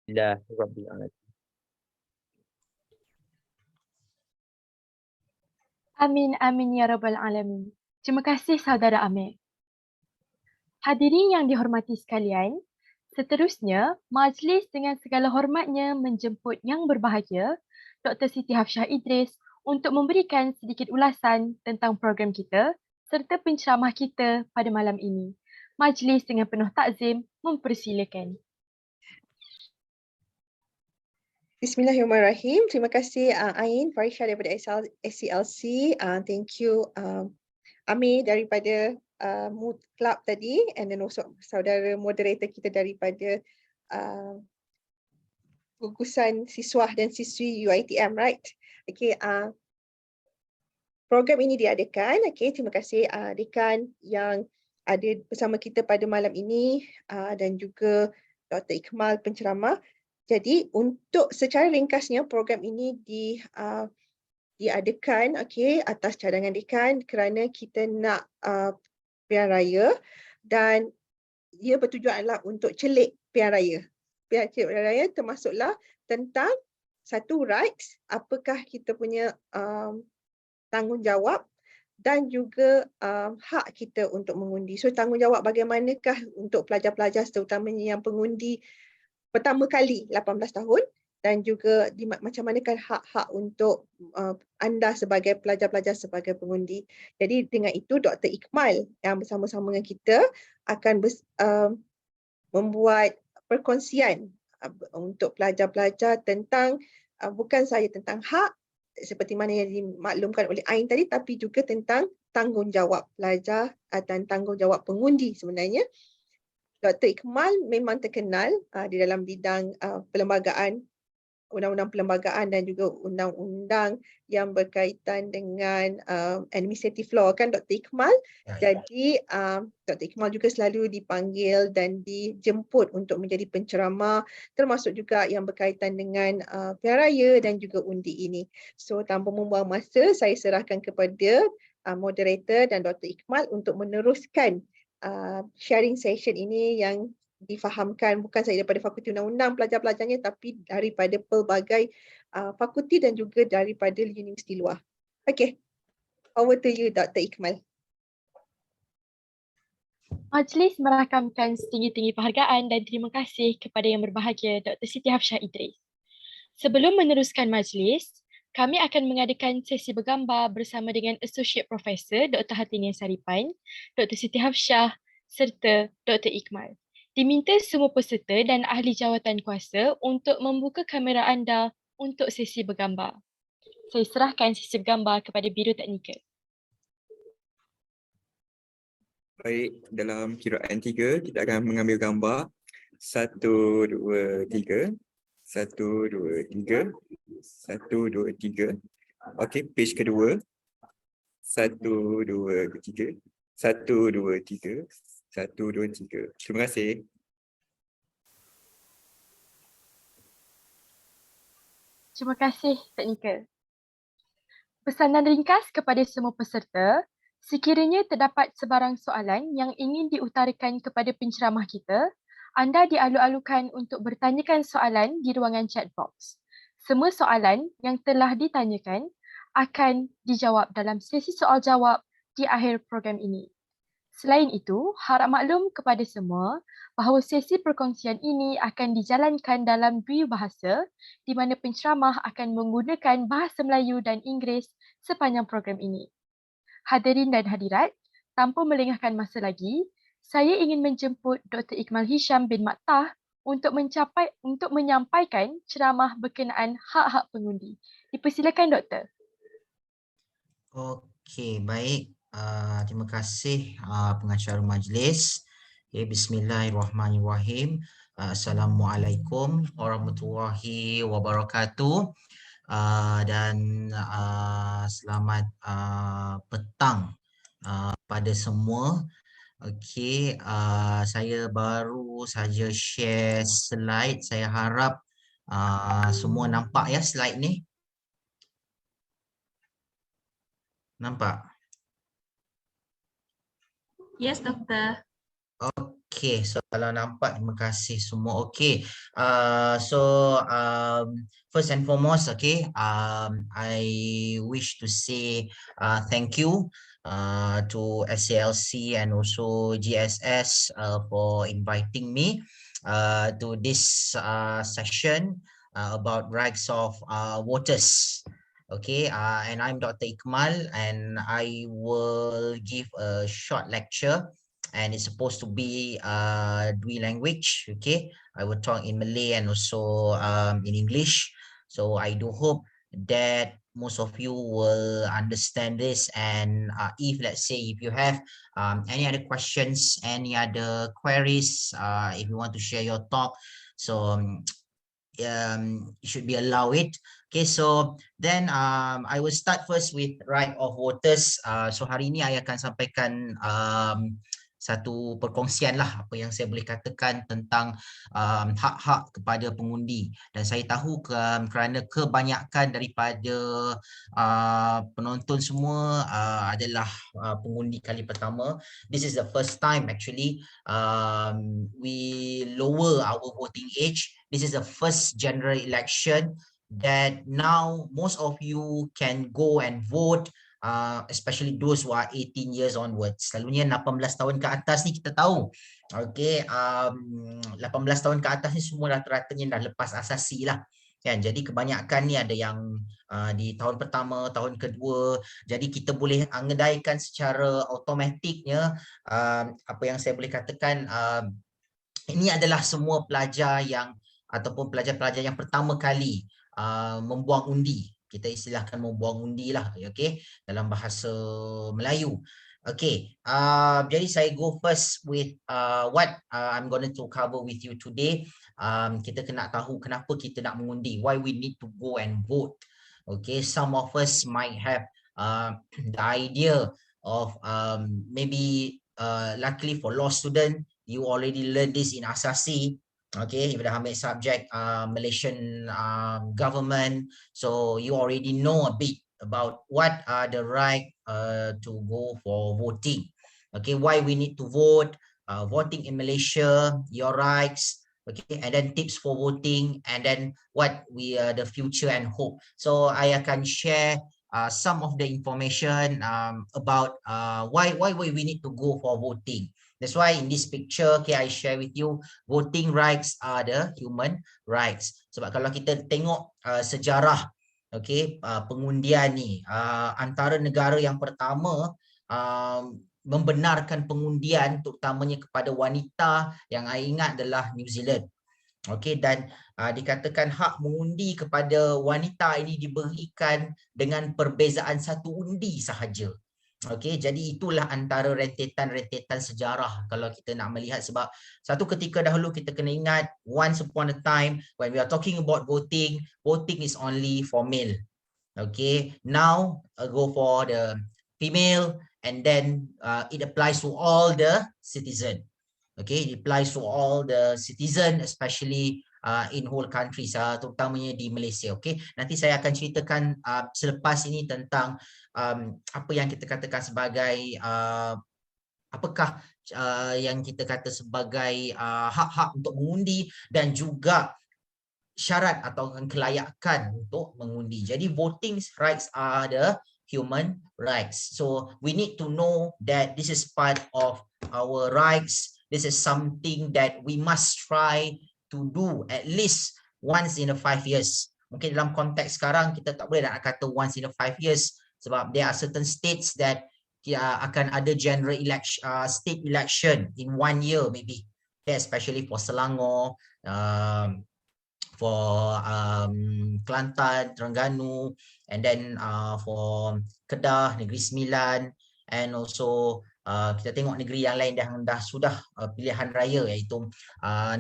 Alhamdulillahirabbil. Amin, amin ya rabbal alamin. Terima kasih saudara Amir. Hadirin yang dihormati sekalian, seterusnya majlis dengan segala hormatnya menjemput yang berbahagia Dr. Siti Hafsyah Idris untuk memberikan sedikit ulasan tentang program kita serta penceramah kita pada malam ini. Majlis dengan penuh takzim mempersilakan. Bismillahirrahmanirrahim. Terima kasih Ain Farisha daripada SCLC. Thank you Amir daripada Mood Club tadi, and then also saudara moderator kita daripada gugusan siswa dan siswi UiTM, right? Okay, program ini diadakan. Okay, terima kasih Dekan yang ada bersama kita pada malam ini dan juga Dr. Ikmal penceramah. Jadi untuk secara ringkasnya program ini diadakan atas cadangan dekan kerana kita nak pilihan raya, dan ia bertujuan adalah untuk celik pilihan raya. Pilihan raya termasuklah tentang satu rights, apakah kita punya tanggungjawab dan juga hak kita untuk mengundi. So tanggungjawab bagaimanakah untuk pelajar-pelajar terutamanya yang pengundi pertama kali 18 tahun, dan juga macam manakah hak-hak untuk anda sebagai pelajar-pelajar sebagai pengundi. Jadi dengan itu Dr. Ikmal yang bersama-sama dengan kita akan membuat perkongsian untuk pelajar-pelajar tentang bukan sahaja tentang hak seperti mana yang dimaklumkan oleh Ain tadi, tapi juga tentang tanggungjawab pelajar dan tanggungjawab pengundi sebenarnya. Dr. Ikmal memang terkenal di dalam bidang perlembagaan, undang-undang perlembagaan dan juga undang-undang yang berkaitan dengan administrative law, kan Dr. Ikmal? Jadi Dr. Ikmal juga selalu dipanggil dan dijemput untuk menjadi penceramah, termasuk juga yang berkaitan dengan pilihan raya dan juga undi ini. So tanpa membuang masa, saya serahkan kepada moderator dan Dr. Ikmal untuk meneruskan sharing session ini yang difahamkan bukan sahaja daripada Fakulti Undang-Undang pelajar-pelajarnya, tapi daripada pelbagai fakulti dan juga daripada universiti luar. Okay, over to you Dr. Ikmal. Majlis merakamkan setinggi-tinggi penghargaan dan terima kasih kepada yang berbahagia Dr. Siti Hafsyah Idris. Sebelum meneruskan majlis, kami akan mengadakan sesi bergambar bersama dengan Associate Professor Dr. Hatiniah Saripan, Dr. Siti Hafsyah serta Dr. Ikmal. Diminta semua peserta dan ahli jawatan kuasa untuk membuka kamera anda untuk sesi bergambar. Saya serahkan sesi bergambar kepada Biro Teknikal. Baik, dalam kiraan 3 kita akan mengambil gambar 1, 2, 3. 1, 2, 3. 1, 2, 3. Okey, page kedua. 1, 2, 3. 1, 2, 3. 1, 2, 3. Terima kasih. Terima kasih, Teknikal. Pesanan ringkas kepada semua peserta, sekiranya terdapat sebarang soalan yang ingin diutarakan kepada penceramah kita, anda dialu-alukan untuk bertanyakan soalan di ruangan chat box. Semua soalan yang telah ditanyakan akan dijawab dalam sesi soal-jawab di akhir program ini. Selain itu, harap maklum kepada semua bahawa sesi perkongsian ini akan dijalankan dalam dua bahasa di mana penceramah akan menggunakan bahasa Melayu dan Inggeris sepanjang program ini. Hadirin dan hadirat, tanpa melengahkan masa lagi, saya ingin menjemput Dr. Ikmal Hisham bin Maktah untuk menyampaikan ceramah berkenaan hak-hak pengundi. Dipersilakan, Doktor. Okey, baik. Terima kasih pengacara majlis. Bismillahirrahmanirrahim. Assalamualaikum warahmatullahi wabarakatuh. Dan selamat petang pada semua. Okey, saya baru saja share slide. Saya harap semua nampak ya slide ni. Nampak? Yes, Doktor. Okay, so kalau nampak, terima kasih semua. Okay, first and foremost, okay, I wish to say thank you to SALC and also GSS for inviting me to this session about rights of voters. Okay, and I'm Dr. Ikmal, and I will give a short lecture, and it's supposed to be Dwi language. Okay, I will talk in Malay and also in English. So I do hope that most of you will understand this, and if let's say if you have any other questions, any other queries, if you want to share your talk, so you should be allowed it. Okay, so then I will start first with right of voters. So hari ini saya akan sampaikan satu perkongsian lah apa yang saya boleh katakan tentang hak-hak kepada pengundi, dan saya tahu kerana kebanyakan daripada penonton semua adalah pengundi kali pertama. This is the first time actually we lower our voting age. This is the first general election that now most of you can go and vote, especially those who are 18 years onwards. Selalunya 18 tahun ke atas ni kita tahu. Okay, 18 tahun ke atas ni semua rata-ratanya dah lepas asasi lah. Kan? Jadi kebanyakan ni ada yang di tahun pertama, tahun kedua. Jadi kita boleh ngedaikan secara automatiknya apa yang saya boleh katakan, ini adalah semua pelajar yang ataupun pelajar-pelajar yang pertama kali membuang undi. Kita istilahkan membuang undi lah, okay, dalam bahasa Melayu. Okay, jadi saya go first with what I'm going to cover with you today. Kita kena tahu kenapa kita nak mengundi, why we need to go and vote. Okay, some of us might have the idea of maybe luckily for law student, you already learned this in Asasi. Okay, if you ambil subject Malaysian government, so you already know a bit about what are the right to go for voting. Okay, why we need to vote, voting in Malaysia, your rights, okay, and then tips for voting, and then what we the future and hope. So I akan share some of the information about why we need to go for voting. That's why in this picture, okay, I share with you, voting rights are the human rights. Sebab kalau kita tengok sejarah, okay, pengundian ni, antara negara yang pertama membenarkan pengundian terutamanya kepada wanita, yang saya ingat adalah New Zealand. Okay, dan dikatakan hak mengundi kepada wanita ini diberikan dengan perbezaan satu undi sahaja. Okay, jadi itulah antara rentetan-rentetan sejarah kalau kita nak melihat, sebab satu ketika dahulu kita kena ingat, once upon a time when we are talking about voting, voting is only for male. Okay, now go for the female, and then it applies to all the citizen. Okay, it applies to all the citizen, especially in whole countries, terutamanya di Malaysia. Okay, nanti saya akan ceritakan selepas ini tentang apa yang kita katakan sebagai apakah yang kita kata sebagai hak-hak untuk mengundi, dan juga syarat atau kelayakan untuk mengundi. Jadi voting rights are the human rights. So we need to know that this is part of our rights. This is something that we must try to do at least once in a 5 years. Mungkin dalam konteks sekarang kita tak boleh nak kata once in a 5 years, sebab there are certain states that akan ada general election, state election in 1 year maybe. Okay, especially for Selangor, for Kelantan, Terengganu, and then for Kedah, Negeri Sembilan, and also kita tengok negeri yang lain dah sudah pilihan raya, iaitu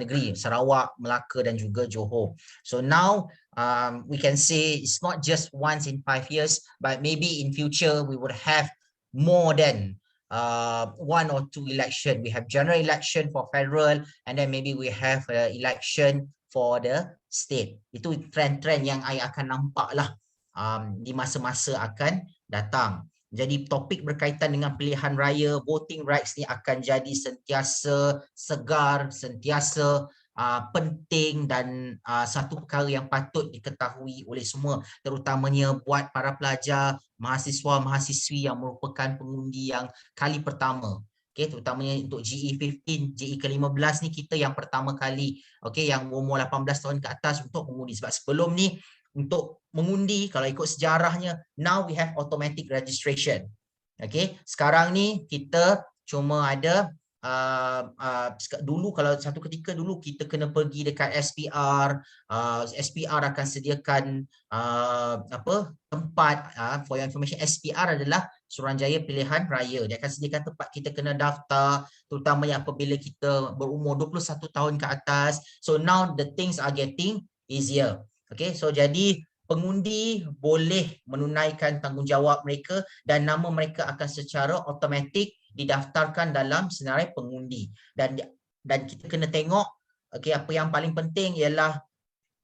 negeri Sarawak, Melaka dan juga Johor. So now we can say it's not just once in 5 years, but maybe in future we would have more than 1 or 2 election. We have general election for federal, and then maybe we have election for the state. Itu trend-trend yang I akan nampak lah di masa-masa akan datang. Jadi topik berkaitan dengan pilihan raya, voting rights ni akan jadi sentiasa segar, sentiasa penting dan satu perkara yang patut diketahui oleh semua, terutamanya buat para pelajar, mahasiswa-mahasiswi yang merupakan pengundi yang kali pertama. Okay, terutamanya untuk GE15, GE ke-15 ni kita yang pertama kali, okay, yang umur 18 tahun ke atas untuk mengundi. Sebab sebelum ni untuk mengundi, kalau ikut sejarahnya, now we have automatic registration. Okay, sekarang ni kita cuma ada dulu, kalau satu ketika dulu kita kena pergi dekat SPR, SPR akan sediakan tempat, for your information, SPR adalah Suruhanjaya Pilihan Raya. Dia akan sediakan tempat kita kena daftar, terutamanya apabila kita berumur 21 tahun ke atas. So now the things are getting easier. Okay, so jadi pengundi boleh menunaikan tanggungjawab mereka dan nama mereka akan secara automatik didaftarkan dalam senarai pengundi. Dan kita kena tengok, okay, apa yang paling penting ialah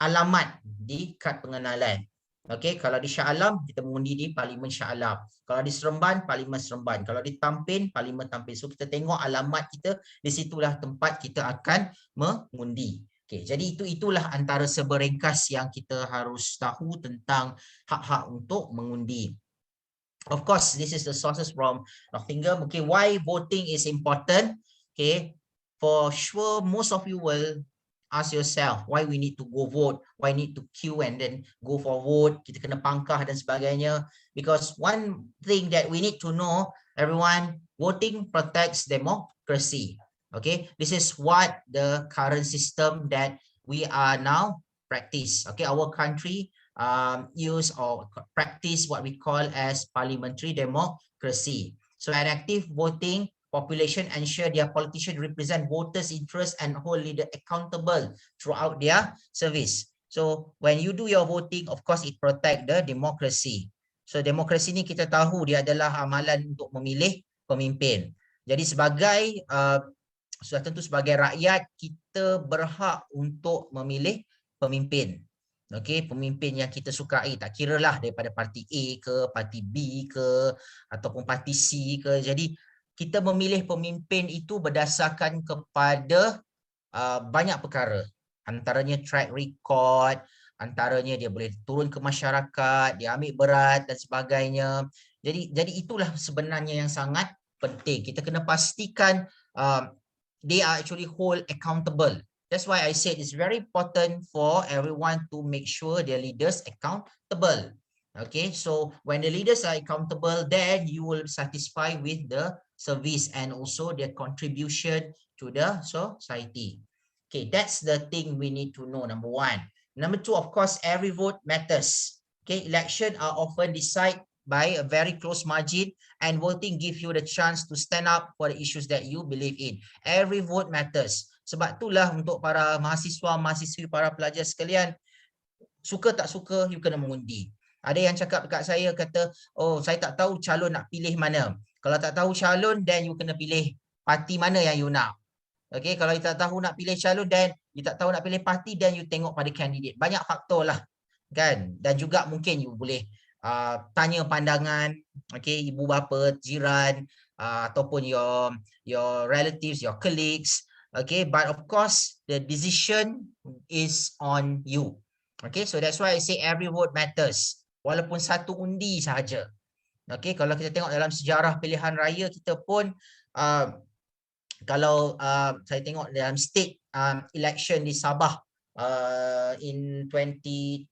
alamat di kad pengenalan. Okay, kalau di Shah Alam, kita mengundi di Parlimen Shah Alam. Kalau di Seremban, Parlimen Seremban. Kalau di Tampin, Parlimen Tampin. So kita tengok alamat kita, di situlah tempat kita akan mengundi. Okay, jadi itulah antara seberringkas yang kita harus tahu tentang hak-hak untuk mengundi. Of course, this is the sources from Nottingham. Okay, why voting is important? Okay, for sure, most of you will ask yourself why we need to go vote, why need to queue and then go for vote. Kita kena pangkah dan sebagainya. Because one thing that we need to know, everyone, voting protects democracy. Okay, this is what the current system that we are now practice. Okay, our country use or practice what we call as parliamentary democracy. So an active voting population ensure their politicians represent voters' interests and hold leader accountable throughout their service. So when you do your voting, of course, it protect the democracy. So demokrasi ni kita tahu dia adalah amalan untuk memilih pemimpin. Jadi sebagai sudah tentu sebagai rakyat, kita berhak untuk memilih pemimpin. Okey, pemimpin yang kita sukai, tak kiralah daripada parti A ke, parti B ke, ataupun parti C ke. Jadi kita memilih pemimpin itu berdasarkan kepada banyak perkara. Antaranya track record, antaranya dia boleh turun ke masyarakat, dia ambil berat dan sebagainya. Jadi itulah sebenarnya yang sangat penting. Kita kena pastikan they are actually hold accountable. That's why I said it's very important for everyone to make sure their leaders accountable. Okay, so when the leaders are accountable, then you will satisfy with the service and also their contribution to the society. Okay, that's the thing we need to know, number one. Number two, of course, every vote matters. Okay, elections are often decided by a very close margin, and voting gives you the chance to stand up for the issues that you believe in. Every vote matters. Sebab itulah untuk para mahasiswa, mahasiswi, para pelajar sekalian, suka tak suka, you kena mengundi. Ada yang cakap dekat saya, kata, oh saya tak tahu calon nak pilih mana. Kalau tak tahu calon, then you kena pilih parti mana yang you nak. Okay, kalau you tak tahu nak pilih calon, then you tak tahu nak pilih parti, then you tengok pada kandidat. Banyak faktor lah, kan? Dan juga mungkin you boleh tanya pandangan, okay, ibu bapa, jiran, ataupun your relatives, your colleagues, okay. But of course, the decision is on you. Okay, so that's why I say every vote matters. Walaupun satu undi sahaja. Okay, kalau kita tengok dalam sejarah pilihan raya kita pun, kalau saya tengok dalam state election di Sabah in 2020,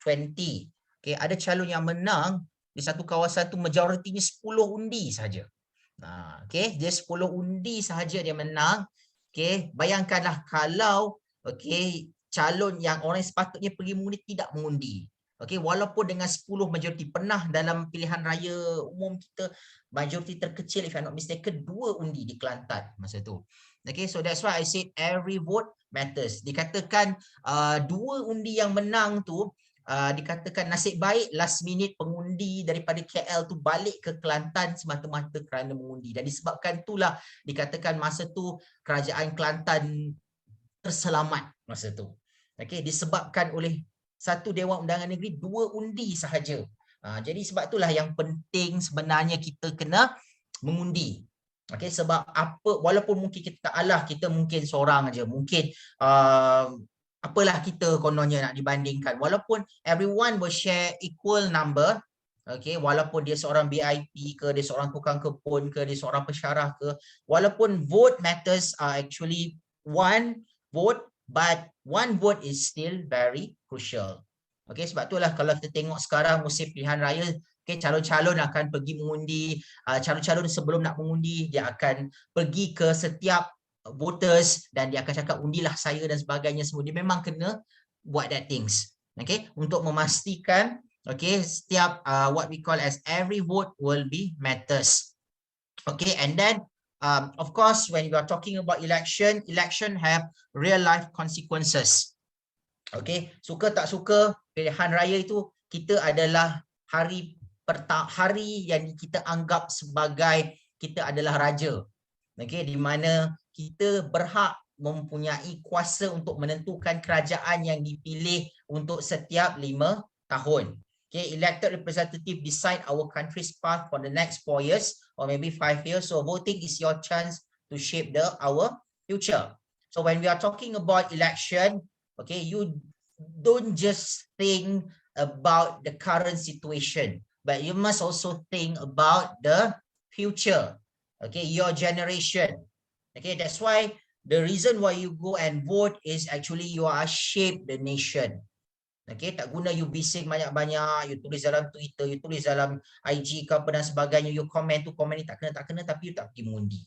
okay, ada calon yang menang di satu kawasan tu majoritinya 10 undi saja. Okay, dia 10 undi sahaja dia menang. Okay, bayangkanlah kalau okay, calon yang orang sepatutnya pergi mengundi tidak mengundi. Okay, walaupun dengan 10 majoriti, pernah dalam pilihan raya umum kita majoriti terkecil, if I'm not mistaken, 2 undi di Kelantan masa tu. Okay, so that's why I said every vote matters. Dikatakan 2 undi yang menang tu, dikatakan nasib baik last minute pengundi daripada KL tu balik ke Kelantan semata-mata kerana mengundi. Dan disebabkan itulah dikatakan masa tu kerajaan Kelantan terselamat masa tu. Okay, disebabkan oleh satu Dewan Undangan Negeri 2 undi sahaja. Jadi sebab itulah yang penting sebenarnya kita kena mengundi. Okey, sebab apa, walaupun mungkin kita kita mungkin seorang aja, mungkin apalah kita kononnya nak dibandingkan, walaupun everyone will share equal number. Okay, walaupun dia seorang BIP ke, dia seorang tukang kebun ke, dia seorang pensyarah ke, walaupun vote matters are actually one vote, but one vote is still very crucial. Okay, sebab itulah kalau kita tengok sekarang musim pilihan raya, okay, calon-calon akan pergi mengundi, calon-calon sebelum nak mengundi, dia akan pergi ke setiap voters dan dia akan cakap undilah saya dan sebagainya semua. Dia memang kena buat that things. Okay, untuk memastikan okay, setiap what we call as every vote will be matters. Okay, and then of course when you are talking about election have real life consequences. Okay, suka tak suka pilihan raya itu kita adalah hari yang kita anggap sebagai kita adalah raja. Okay, di mana kita berhak mempunyai kuasa untuk menentukan kerajaan yang dipilih untuk setiap 5 tahun. Okay, elected representative decide our country's path for the next 4 years or maybe 5 years. So voting is your chance to shape our future. So when we are talking about election, okay, you don't just think about the current situation, but you must also think about the future. Okay, your generation. Okay, that's why the reason why you go and vote is actually you are shape the nation. Okay, tak guna you bising banyak-banyak, you tulis dalam Twitter, you tulis dalam IG ke apa dan sebagainya, you komen tu komen ni tak kena, tapi you tak pergi mengundi.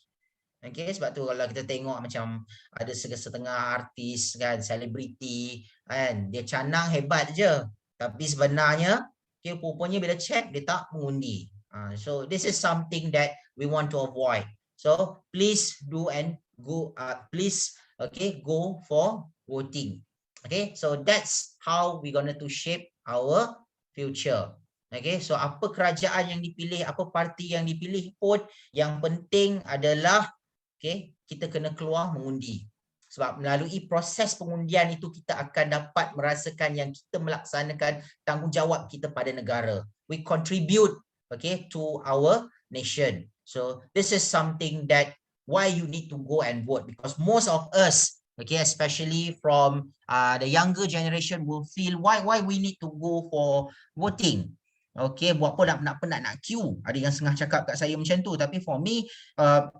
Okay, sebab tu kalau kita tengok macam ada setengah artis kan, selebriti kan, dia canang hebat je, tapi sebenarnya okay, rupanya bila check dia tak mengundi. So this is something that we want to avoid. So please do and go, please okay, go for voting. Okay, so that's how we're going to shape our future. Okay, so apa kerajaan yang dipilih, apa parti yang dipilih pun, yang penting adalah okay, kita kena keluar mengundi. Sebab melalui proses pengundian itu kita akan dapat merasakan yang kita melaksanakan tanggungjawab kita pada negara. We contribute okay, to our nation. So this is something that why you need to go and vote, because most of us okay, especially from the younger generation will feel why we need to go for voting. Okay, buat apa nak queue. Ada yang setengah cakap kat saya macam tu. Tapi for me,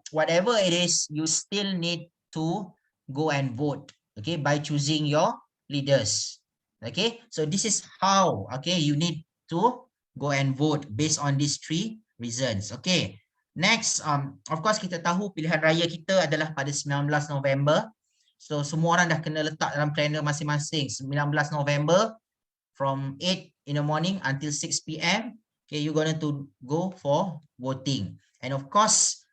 whatever it is, you still need to go and vote. Okay, by choosing your leaders. Okay, so this is how okay, you need to go and vote based on these 3 reasons. Okay, next, of course kita tahu pilihan raya kita adalah pada 19 November. So semua orang dah kena letak dalam planner masing-masing. 19 November from 8 in the morning until 6 PM. Okay, you're going to go for voting. And of course,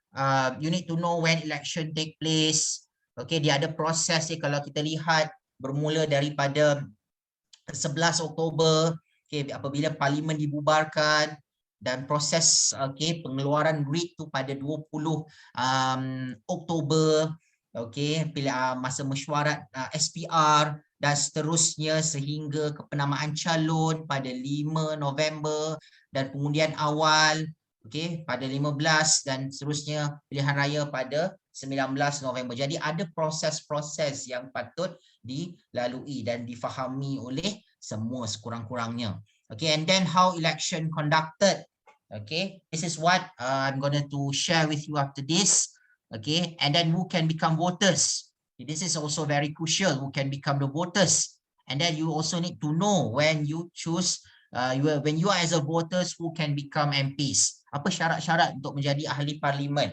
you need to know when election take place. Okay, dia ada proses dia kalau kita lihat bermula daripada 11 Oktober. Okay, apabila parlimen dibubarkan dan proses okay, pengeluaran duit tu pada 20 Oktober. Okay, masa mesyuarat SPR dan seterusnya sehingga kepenamaan calon pada 5 November dan pengundian awal okay, pada 15 dan seterusnya pilihan raya pada 19 November. Jadi ada proses-proses yang patut dilalui dan difahami oleh semua sekurang-kurangnya. Okay, and then how election conducted. Okay, this is what I'm going to share with you after this. Okay, and then who can become voters. This is also very crucial, who can become the voters. And then you also need to know when you choose, when you are as a voters, who can become MPs. Apa syarat-syarat untuk menjadi ahli parlimen.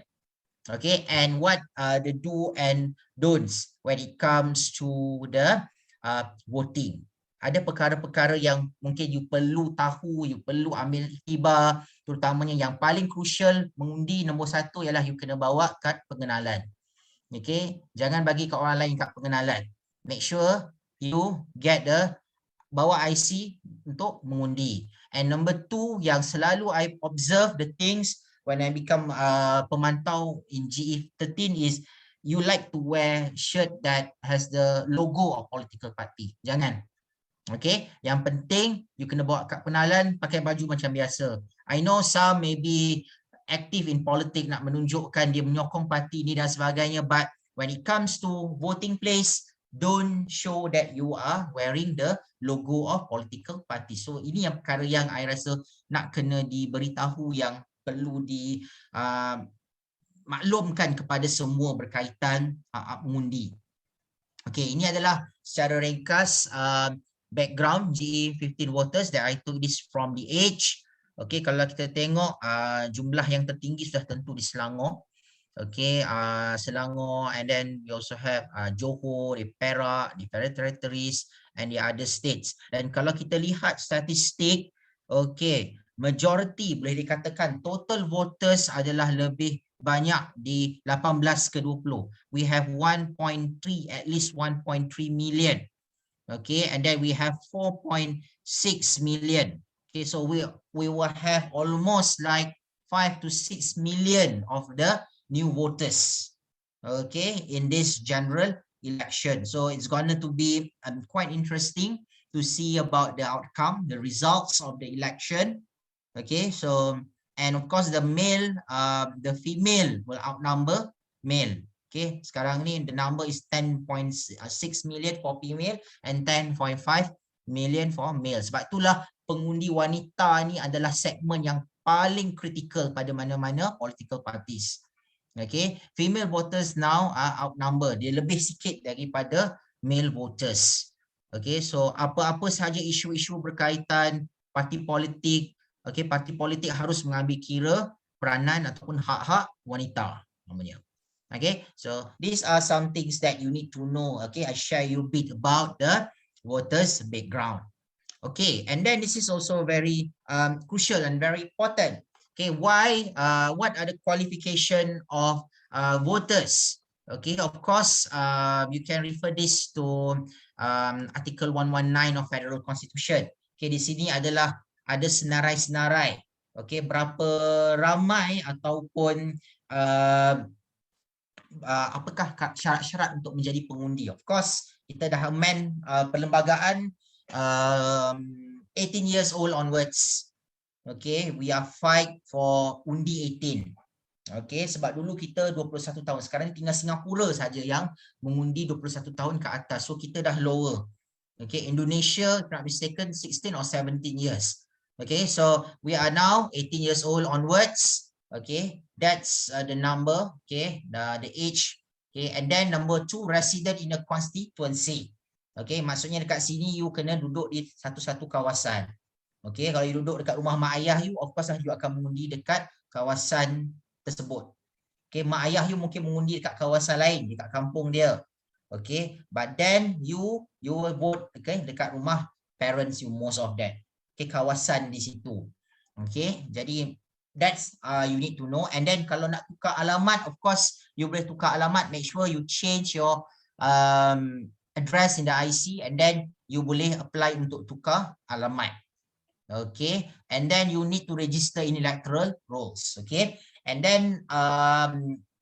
Okay, and what the do and don'ts when it comes to the voting. Ada perkara-perkara yang mungkin you perlu tahu, you perlu ambil iktibar, terutamanya yang paling crucial mengundi nombor 1 ialah you kena bawa kad pengenalan. Okay, jangan bagi kat orang lain kad pengenalan. Make sure you get bawa IC untuk mengundi. And number 2 yang selalu I observe the things when I become pemantau in GE13 is you like to wear shirt that has the logo of political party. Jangan. Okay, yang penting you kena bawa kad penalan, pakai baju macam biasa. I know some maybe active in politics nak menunjukkan dia menyokong parti ni dan sebagainya, but when it comes to voting place, don't show that you are wearing the logo of political party. So ini yang perkara yang I rasa nak kena diberitahu, yang perlu di maklumkan kepada semua berkaitan mengundi. Okay, ini adalah secara ringkas background GE 15 voters that I took this from the age. Okay, kalau kita tengok jumlah yang tertinggi sudah tentu di Selangor. Okay, Selangor, and then we also have Johor, di Perak, di Federal Territories and the other states. Dan kalau kita lihat statistik, okay, majority boleh dikatakan total voters adalah lebih banyak di 18 ke 20. We have 1.3, at least 1.3 million. Okay, and then we have 4.6 million. Okay, so we will have almost like 5 to 6 million of the new voters, okay, in this general election. So it's going to be quite interesting to see about the outcome, the results of the election. Okay, so, and of course the male, the female will outnumber male. Okay, sekarang ni the number is 10.6 million for female and 10.5 million for male. Sebab itulah pengundi wanita ni adalah segmen yang paling kritikal pada mana-mana political parties. Okay, female voters now are outnumbered. Dia lebih sikit daripada male voters. Okay, so apa-apa sahaja isu-isu berkaitan parti politik, okay, parti politik harus mengambil kira peranan ataupun hak-hak wanita namanya. Okay, so these are some things that you need to know. Okay, I share you a bit about the voters background. Okay, and then this is also very crucial and very important. Okay, why? What are the qualification of voters? Okay, of course, you can refer this to Article 119 of Federal Constitution. Okay, di sini adalah ada senarai-senarai. Okay, berapa ramai ataupun apakah syarat-syarat untuk menjadi pengundi. Of course, kita dah amend perlembagaan 18 years old onwards. Okay, we are fight for undi 18. Okay, sebab dulu kita 21 tahun. Sekarang ni tinggal Singapura saja yang mengundi 21 tahun ke atas. So kita dah lower. Okay, Indonesia, if not mistaken, 16 or 17 years. Okay, so we are now 18 years old onwards. Okay, that's the number. Okay, the age. Okay, and then number 2, resident in a constituency. Okay, maksudnya dekat sini you kena duduk di satu-satu kawasan. Okay, kalau you duduk dekat rumah mak ayah you, of course you akan mengundi dekat kawasan tersebut. Okay, mak ayah you mungkin mengundi dekat kawasan lain, dekat kampung dia. Okay, but then you will vote, okay, dekat rumah parents you most of that. Okay, kawasan di situ. Okay, jadi that's you need to know. And then kalau nak tukar alamat, of course you boleh tukar alamat. Make sure you change your address in the IC, and then you boleh apply untuk tukar alamat. Okay, and then you need to register in electoral rolls. Okay, and then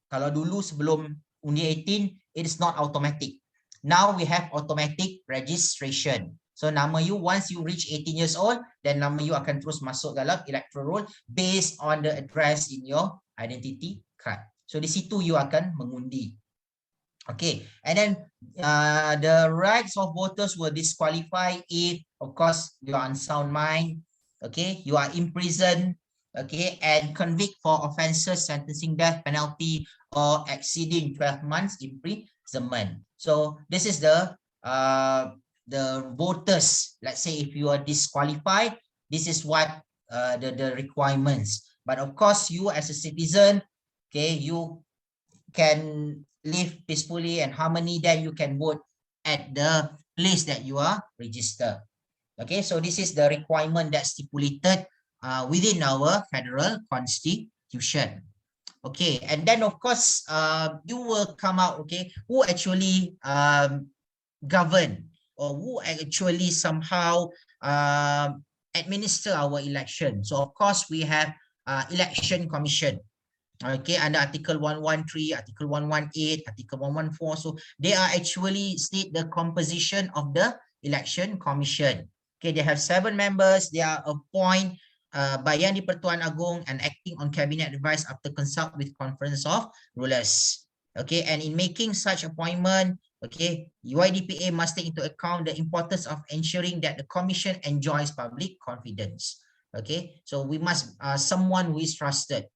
kalau dulu sebelum undi 18, it is not automatic. Now we have automatic registration. So nama you once you reach 18 years old, then nama you akan terus masuk dalam electoral roll based on the address in your identity card. So di situ you akan mengundi. Okay, and then the rights of voters will disqualify if, of course, you are unsound mind, okay, you are imprisoned, okay, and convict for offences sentencing death penalty or exceeding 12 months imprisonment. So this is the voters. Let's say if you are disqualified, this is what the requirements. But of course, you as a citizen, okay, you can live peacefully and harmony, then you can vote at the place that you are registered. Okay, so this is the requirement that's stipulated within our federal constitution. Okay, and then of course, you will come out, okay, who actually govern or who actually somehow administer our election. So of course, we have election commission. Okay, under Article 113, Article 118, Article 114. So they are actually state the composition of the Election Commission. Okay, they have 7 members. They are appointed by Yang di-Pertuan Agong and acting on cabinet advice after consult with Conference of Rulers. Okay, and in making such appointment, okay, UIDPA must take into account the importance of ensuring that the commission enjoys public confidence. Okay, so we must someone who is trusted.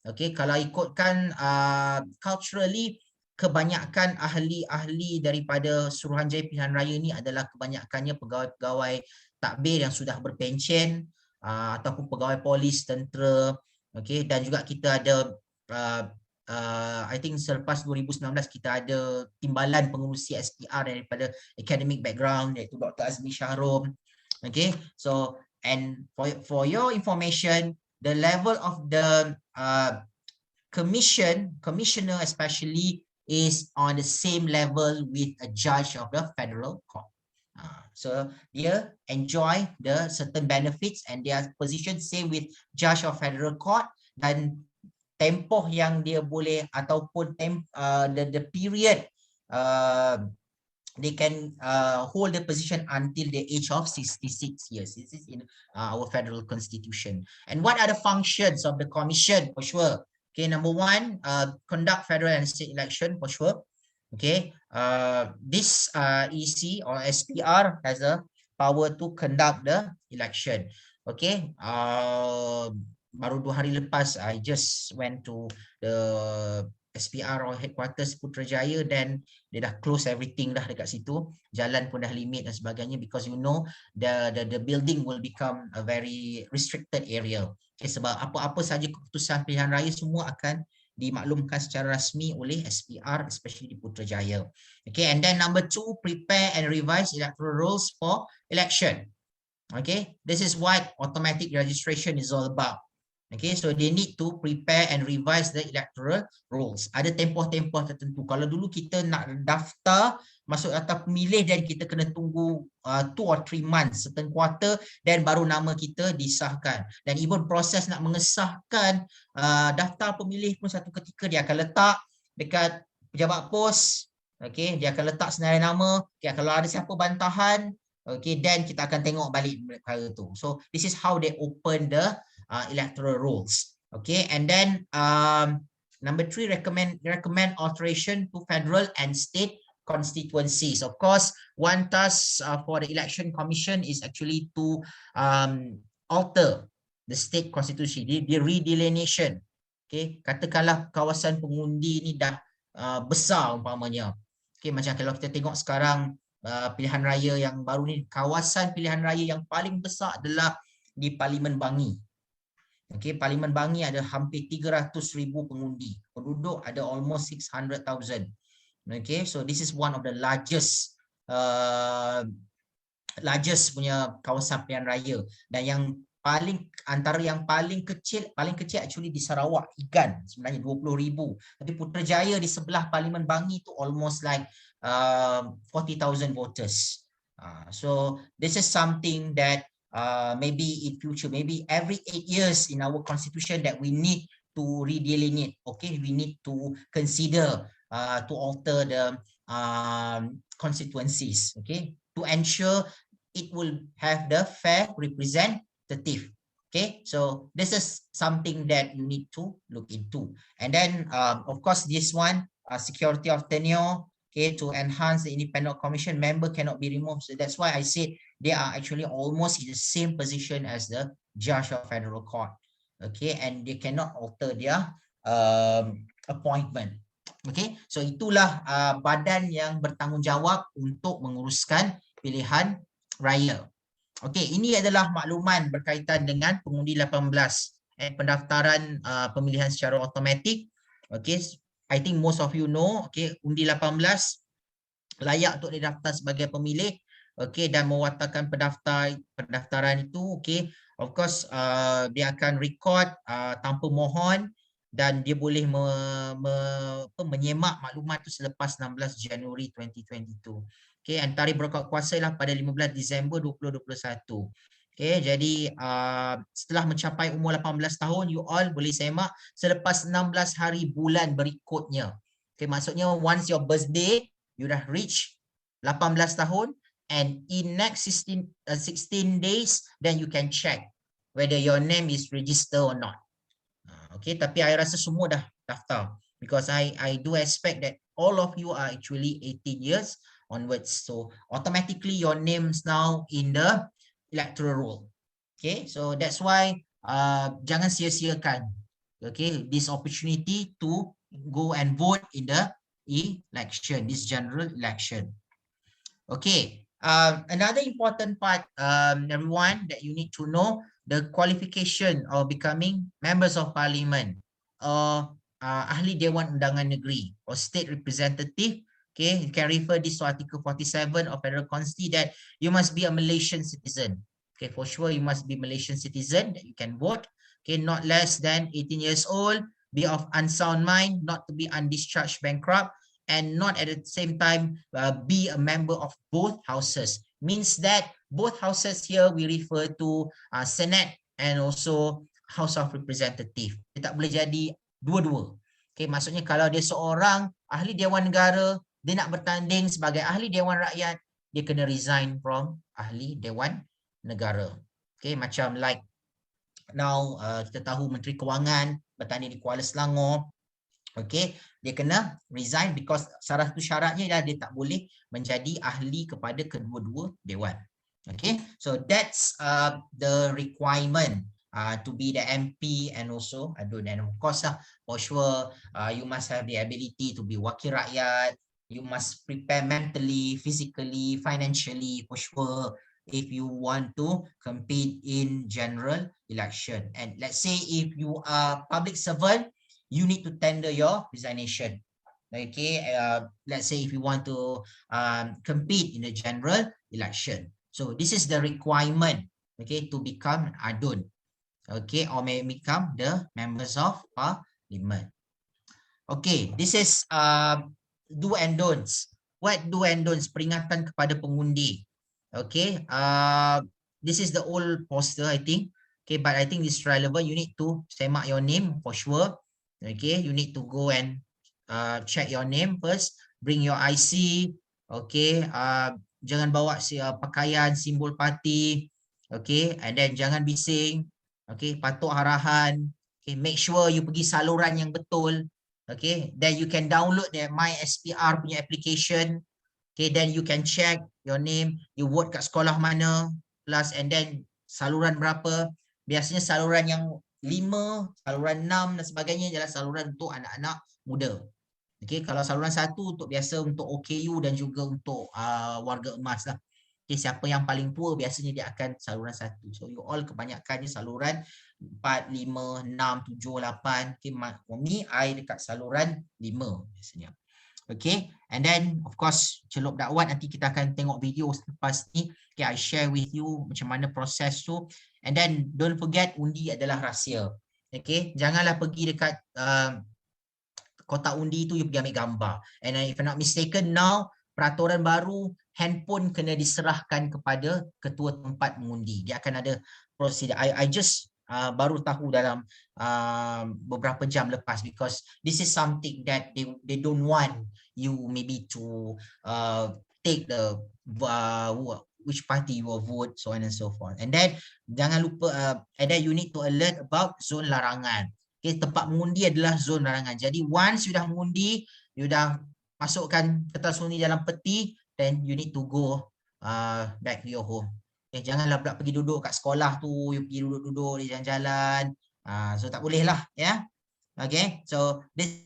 Okay, kalau ikutkan culturally, kebanyakan ahli-ahli daripada Suruhanjaya Pilihan Raya ni adalah kebanyakannya pegawai-pegawai takbir yang sudah berpencen ataupun pegawai polis, tentera. Okay, dan juga kita ada I think selepas 2019 kita ada timbalan pengurusi SPR daripada academic background, iaitu Dr. Azmi Shahrom. Okay, so and for your information, the level of the commissioner especially is on the same level with a judge of the federal court. So dia enjoy the certain benefits and their position same with judge of federal court, dan tempoh yang dia boleh ataupun the period they can hold the position until the age of 66 years. This is in our federal constitution. And what are the functions of the commission? For sure. Okay, number 1, conduct federal and state election, for sure. Okay, this EC or SPR has a power to conduct the election. Okay, baru 2 hari lepas I just went to the SPR or headquarters Putrajaya, dan dia dah close everything dah dekat situ, jalan pun dah limit dan sebagainya, because you know the building will become a very restricted area. Okay, sebab apa-apa saja keputusan pilihan raya semua akan dimaklumkan secara rasmi oleh SPR, especially di Putrajaya. Okay, and then number 2, prepare and revise electoral rolls for election. Okay, this is what automatic registration is all about. Okay, so they need to prepare and revise the electoral rolls. Ada tempoh-tempoh tertentu. Kalau dulu kita nak daftar masuk daftar pemilih, dan kita kena tunggu 2 or 3 months, certain quarter, dan baru nama kita disahkan. Dan even proses nak mengesahkan daftar pemilih pun satu ketika dia akan letak dekat pejabat pos. Okay, dia akan letak senarai nama. Okay, kalau ada siapa bantahan, okay, then kita akan tengok balik perkara tu. So this is how they open the electoral rolls. Okay, and then number 3, recommend alteration to federal and state constituencies. Of course, one task for the election commission is actually to alter the state constitution, the redelineation. Okay, katakanlah kawasan pengundi ni dah besar umpamanya. Okay, macam kalau kita tengok sekarang pilihan raya yang baru ni, kawasan pilihan raya yang paling besar adalah di Parlimen Bangi. Okay, Parlimen Bangi ada hampir 300,000 pengundi. Penduduk ada almost 600,000. Okay, so this is one of the largest punya kawasan pilihan raya. Dan yang antara yang paling kecil actually di Sarawak, Igan, sebenarnya 20,000. Tapi Putrajaya di sebelah Parlimen Bangi tu almost like 40,000 voters. So this is something that maybe in future, maybe every 8 years in our constitution, that we need to redelineate. Okay, we need to consider to alter the constituencies. Okay, to ensure it will have the fair representative. Okay, so this is something that you need to look into. And then of course this one, security of tenure. Okay, to enhance the independent commission, member cannot be removed. So that's why I said they are actually almost in the same position as the judge of federal court. Okay, and they cannot alter their appointment. Okay, so itulah badan yang bertanggungjawab untuk menguruskan pilihan raya. Okay, ini adalah makluman berkaitan dengan pengundi 18 pendaftaran pemilihan secara automatik. Okay, I think most of you know, okay, undi 18 layak untuk didaftar sebagai pemilih, okay, dan mewatarkan pendaftaran itu, okay, of course dia akan record tanpa mohon, dan dia boleh menyemak maklumat itu selepas 16 Januari 2022. Okay, and tarikh berkat kuasa ialah pada 15 Disember 2021. Okay, jadi setelah mencapai umur 18 tahun, you all boleh semak selepas 16 hari bulan berikutnya. Okay, maksudnya once your birthday, you dah reach 18 tahun, and in next 16 days, then you can check whether your name is registered or not. Okay, tapi I rasa semua dah daftar because I do expect that all of you are actually 18 years onwards. So automatically your names now in the electoral roll. Okay, so that's why jangan sia-siakan this opportunity to go and vote in the election, this general election. Okay, another important part, everyone, that you need to know, the qualification of becoming members of parliament or ahli Dewan Undangan Negeri or state representative. Okay, you can refer this to Article 47 of Federal Constitution that you must be a Malaysian citizen. Okay, for sure you must be Malaysian citizen that you can vote. Okay, not less than 18 years old, be of unsound mind, not to be undischarged bankrupt, and not at the same time be a member of both houses. Means that both houses here we refer to Senate and also House of Representative. Dia tak boleh jadi dua-dua. Okay, maksudnya kalau dia seorang ahli Dewan Negara, dia nak bertanding sebagai ahli Dewan Rakyat, dia kena resign from ahli Dewan Negara. Okay, macam like now kita tahu Menteri Kewangan bertanding di Kuala Selangor. Okay, dia kena resign because salah satu syaratnya adalah dia tak boleh menjadi ahli kepada kedua-dua dewan. Okay, so that's the requirement to be the MP and also adun. And of course, for sure, you must have the ability to be wakil rakyat. You must prepare mentally, physically, financially, for sure, if you want to compete in general election. And let's say if you are public servant, you need to tender your resignation. Okay, let's say if you want to compete in the general election. So this is the requirement, okay, to become adun, okay, or may become the members of parliament. Okay, this is do and don'ts. What do and don'ts? Peringatan kepada pengundi. Okay, this is the old poster, I think. Okay, but I think this is relevant. You need to semak your name for sure. Okay, you need to go and check your name first. Bring your IC. Okay, jangan bawa pakaian simbol parti. Okay, and then jangan bising. Okay, patuh arahan. Okay, make sure you pergi saluran yang betul. Okay, then you can download the My SPR punya application. Okay, then you can check your name, you vote kat sekolah mana, plus and then saluran berapa. Biasanya saluran yang 5, saluran 6 dan sebagainya adalah saluran untuk anak-anak muda. Okay, kalau saluran 1 untuk biasa untuk OKU dan juga untuk warga emas lah. Okay, siapa yang paling tua biasanya dia akan saluran 1. So you all kebanyakannya saluran 4, 5, 6, 7, 8. Okay, for me, I dekat saluran 5 biasanya. Okay, and then of course celup dakwat nanti kita akan tengok video selepas ni. Okay, I share with you macam mana proses tu. And then don't forget undi adalah rahsia. Okay, janganlah pergi dekat kotak undi tu you pergi ambil gambar. And if I'm not mistaken now peraturan baru handphone kena diserahkan kepada ketua tempat mengundi. Dia akan ada prosedur. I just baru tahu dalam beberapa jam lepas because this is something that they don't want you maybe to take the which party you will vote, so on and so forth. And then jangan lupa and then you need to alert about zon larangan. Okay, tempat mengundi adalah zon larangan. Jadi once you dah mengundi, you dah masukkan kertas undi dalam peti, then you need to go back to your home. Okay, janganlah pula pergi duduk kat sekolah tu, you pergi duduk-duduk di jalan-jalan. So tak boleh lah, ya. Okay, so this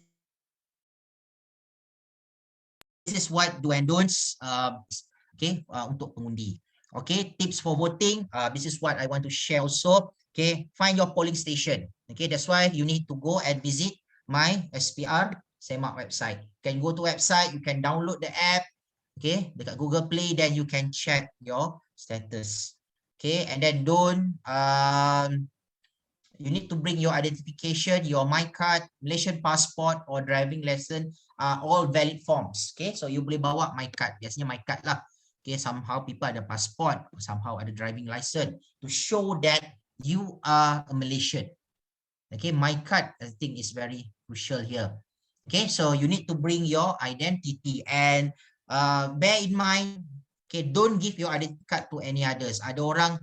is what do and don'ts okay, untuk pengundi. Okay, tips for voting, this is what I want to share also. Okay, find your polling station. Okay, that's why you need to go and visit My SPR Semak website. You can go to website, you can download the app. Okay, dekat Google Play, then you can check your status. Okay, and then don't you need to bring your identification, your My Card, Malaysian passport or driving lesson are all valid forms. Okay, so you boleh bawa My Card, biasanya My Card lah. Okay, somehow people ada passport, somehow ada driving license to show that you are a Malaysian. Okay, My Card I think is very crucial here. Okay, so you need to bring your identity and bear in mind Okay, don't give your identity card to any others. Ada orang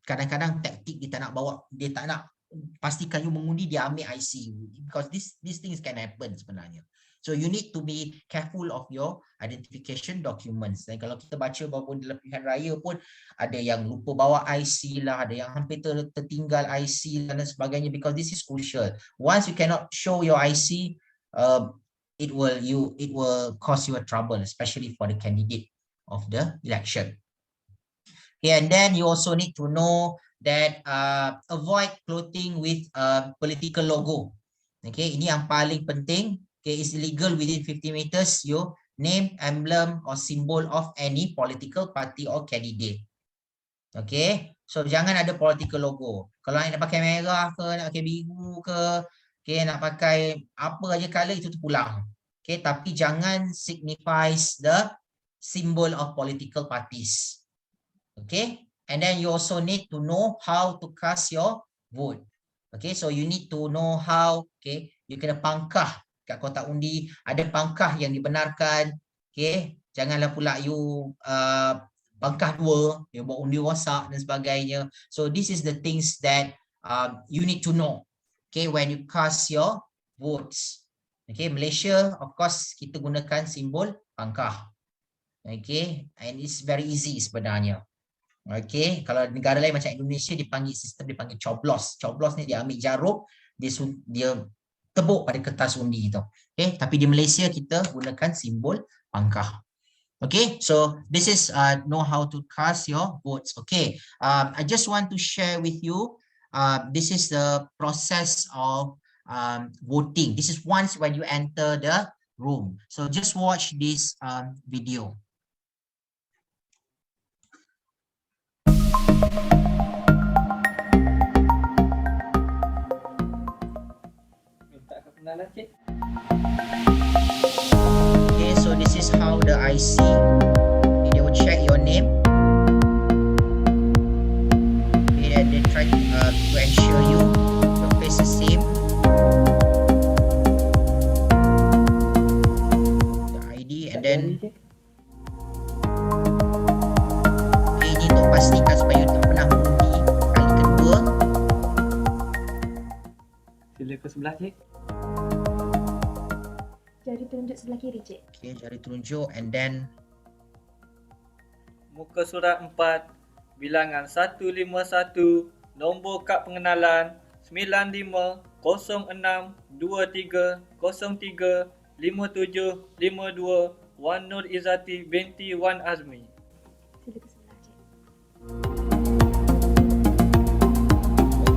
kadang-kadang taktik dia tak nak bawa, dia tak nak pastikan you mengundi, dia ambil IC you, because these things can happen sebenarnya. So you need to be careful of your identification documents. Dan kalau kita baca bahawa dalam pilihan raya pun ada yang lupa bawa IC lah, ada yang hampir tertinggal IC dan sebagainya, because this is crucial. Once you cannot show your IC, it will cause you a trouble, especially for the candidate of the election. Okay, and then you also need to know that avoid clothing with a political logo. Okay, ini yang paling penting. Okay, it's illegal within 50 meters your name, emblem or symbol of any political party or candidate. Okay, so jangan ada political logo. Kalau nak pakai merah ke, nak pakai biru ke, okay, nak pakai apa aja color itu terpulang. Okay, tapi jangan signifies the symbol of political parties. Okay, and then you also need to know how to cast your vote. Okay, so you need to know how, okay, you kena pangkah kat kotak undi, ada pangkah yang dibenarkan. Okay, janganlah pula you pangkah dua, you buat undi rosak dan sebagainya. So this is the things that you need to know, okay, when you cast your votes. Okay, Malaysia, of course, kita gunakan simbol pangkah. Okay, and it's very easy sebenarnya. Okay, kalau negara lain macam Indonesia dipanggil sistem dipanggil coblos. Coblos ni dia ambil jarum, dia tebuk pada kertas undi itu. Okay, tapi di Malaysia kita gunakan simbol pangkah. Okay, so this is know how to cast your votes. Okay, I just want to share with you. This is the process of voting. This is once when you enter the room. So just watch this video. Minta kenalan cik. Okay, so this is how the IC. They will check your name. Okay, and they try to ensure your face is same. The ID, and then okay, ini untuk pastikan supaya you tak pernah mengundi kali kedua. Sila ke sebelah cik. Jari telunjuk sebelah kiri, Cik. Okay, jari telunjuk, and then Muka surat 4, bilangan 151, nombor kad pengenalan 9523035752 Wan Nur Izzati binti Wan Azmi. Sila ke sebelah, Cik.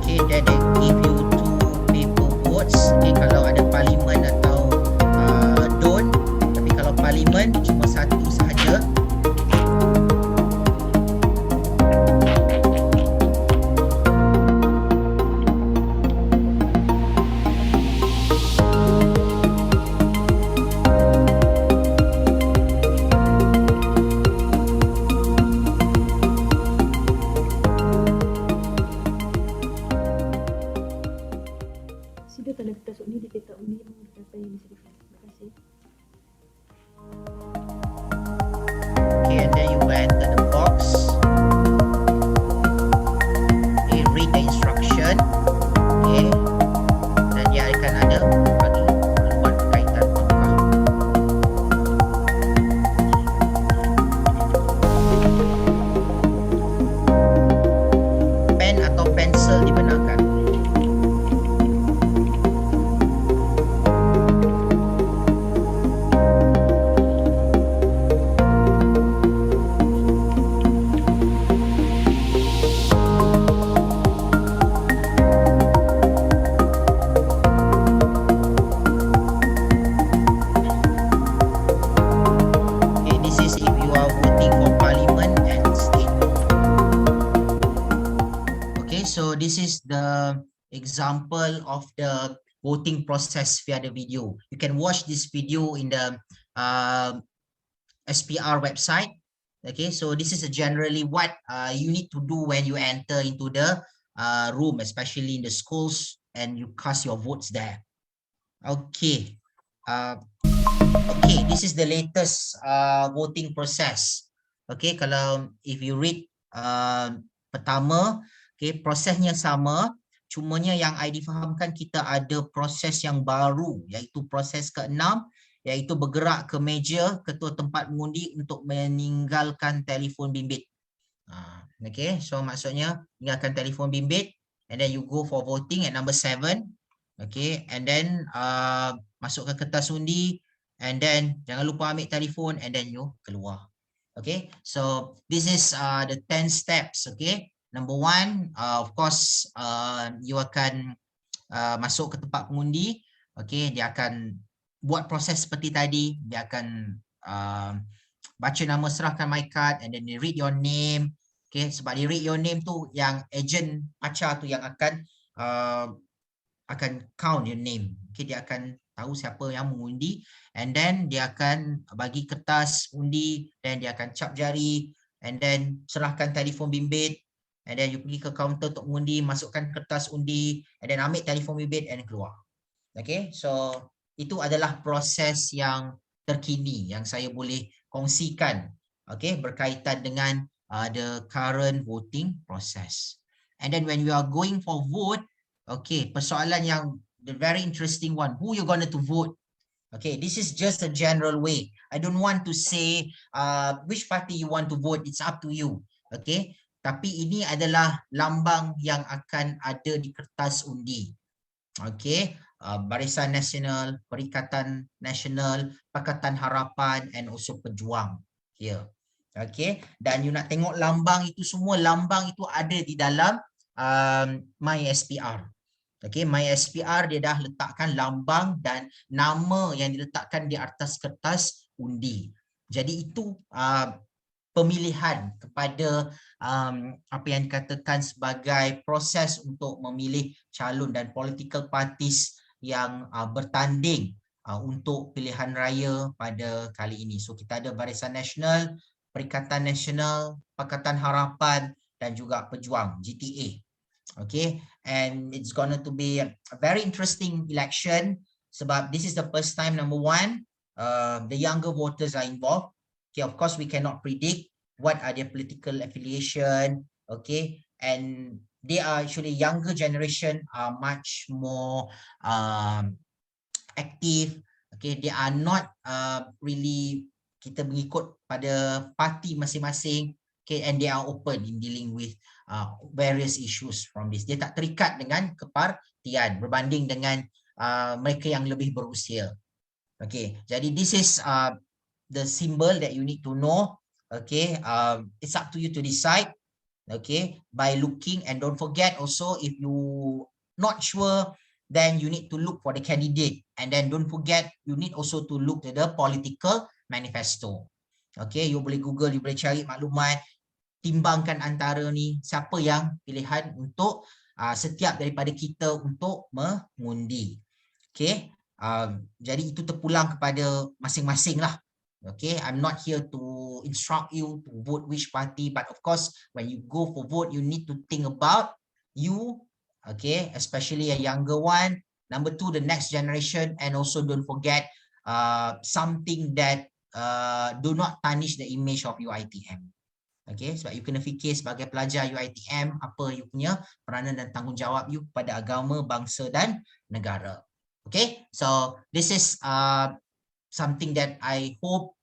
okay, then they give you 2 paper votes. Okay, kalau ada parlimen atau don't, tapi kalau parlimen cuma 1 sahaja. Sudah tanda kertas undi di petak undi yang berkata yang disediakan. Terima kasih. Okay, and then you enter the box. Okay, read the instruction. Okay, dan dia akan ada bagi buat kaitan pangkah. Pen atau pensel dibenarkan. Okay, this is if you are voting for parliament and state. Okay, so this is the example of the voting process via the video. You can watch this video in the SPR website. Okay, so this is generally what you need to do when you enter into the room, especially in the schools, and you cast your votes there. Okay. Okay, this is the latest voting process. Okay, kalau if you read pertama, okay, prosesnya sama, cumanya yang I difahamkan kita ada proses yang baru, iaitu proses ke-6, iaitu bergerak ke meja ketua tempat mengundi untuk meninggalkan telefon bimbit. Okay, so maksudnya tinggalkan telefon bimbit and then you go for voting at number 7. Okay, and then masukkan kertas undi and then jangan lupa ambil telefon and then you keluar. Okay, so this is the 10 steps. Okay, number 1, of course, you akan masuk ke tempat pengundi. Okay, dia akan buat proses seperti tadi. Dia akan baca nama, serahkan my card and then they read your name. Okay, sebab dia read your name tu yang agent pacar tu yang akan count your name. Okay, dia akan tahu siapa yang mengundi and then dia akan bagi kertas undi dan dia akan cap jari and then serahkan telefon bimbit and then you pergi ke kaunter untuk mengundi, masukkan kertas undi and then ambil telefon bimbit and keluar. Okay, so itu adalah proses yang terkini yang saya boleh kongsikan, okay, berkaitan dengan the current voting process. And then when you are going for vote, okay, persoalan yang the very interesting one, who you going to vote? Okay, this is just a general way. I don't want to say which party you want to vote. It's up to you. Okay, tapi ini adalah lambang yang akan ada di kertas undi. Okay, Barisan Nasional, Perikatan Nasional, Pakatan Harapan and also Pejuang here. Okay, dan you nak tengok lambang itu semua, lambang itu ada di dalam MySPR. Okay, MySPR dia dah letakkan lambang dan nama yang diletakkan di atas kertas undi. Jadi itu pemilihan kepada apa yang dikatakan sebagai proses untuk memilih calon dan political parties yang bertanding untuk pilihan raya pada kali ini. So kita ada Barisan Nasional, Perikatan Nasional, Pakatan Harapan dan juga Pejuang, GTA. Okay, and it's going to be a very interesting election sebab this is the first time, number 1, the younger voters are involved. Okay, of course we cannot predict what are their political affiliation, okay, and they are actually younger generation are much more active. Okay, they are not really kita mengikut pada parti masing-masing. Okay, and they are open in dealing with various issues from this. Dia tak terikat dengan kepartian berbanding dengan mereka yang lebih berusia. Okay, jadi this is the symbol that you need to know. Okay, it's up to you to decide. Okay, by looking, and don't forget also if you not sure, then you need to look for the candidate, and then don't forget you need also to look at the political manifesto. Okay, you boleh Google, you boleh cari maklumat, timbangkan antara ni siapa yang pilihan untuk setiap daripada kita untuk mengundi. Okay, jadi itu terpulang kepada masing-masing lah. Okay, I'm not here to instruct you to vote which party, but of course when you go for vote you need to think about you, okay, especially a younger one, number 2 the next generation, and also don't forget something that do not tarnish the image of UiTM. Okay, sebab you kena fikir sebagai pelajar UiTM, apa you punya peranan dan tanggungjawab you pada agama, bangsa dan negara. Okay, so this is something that I hope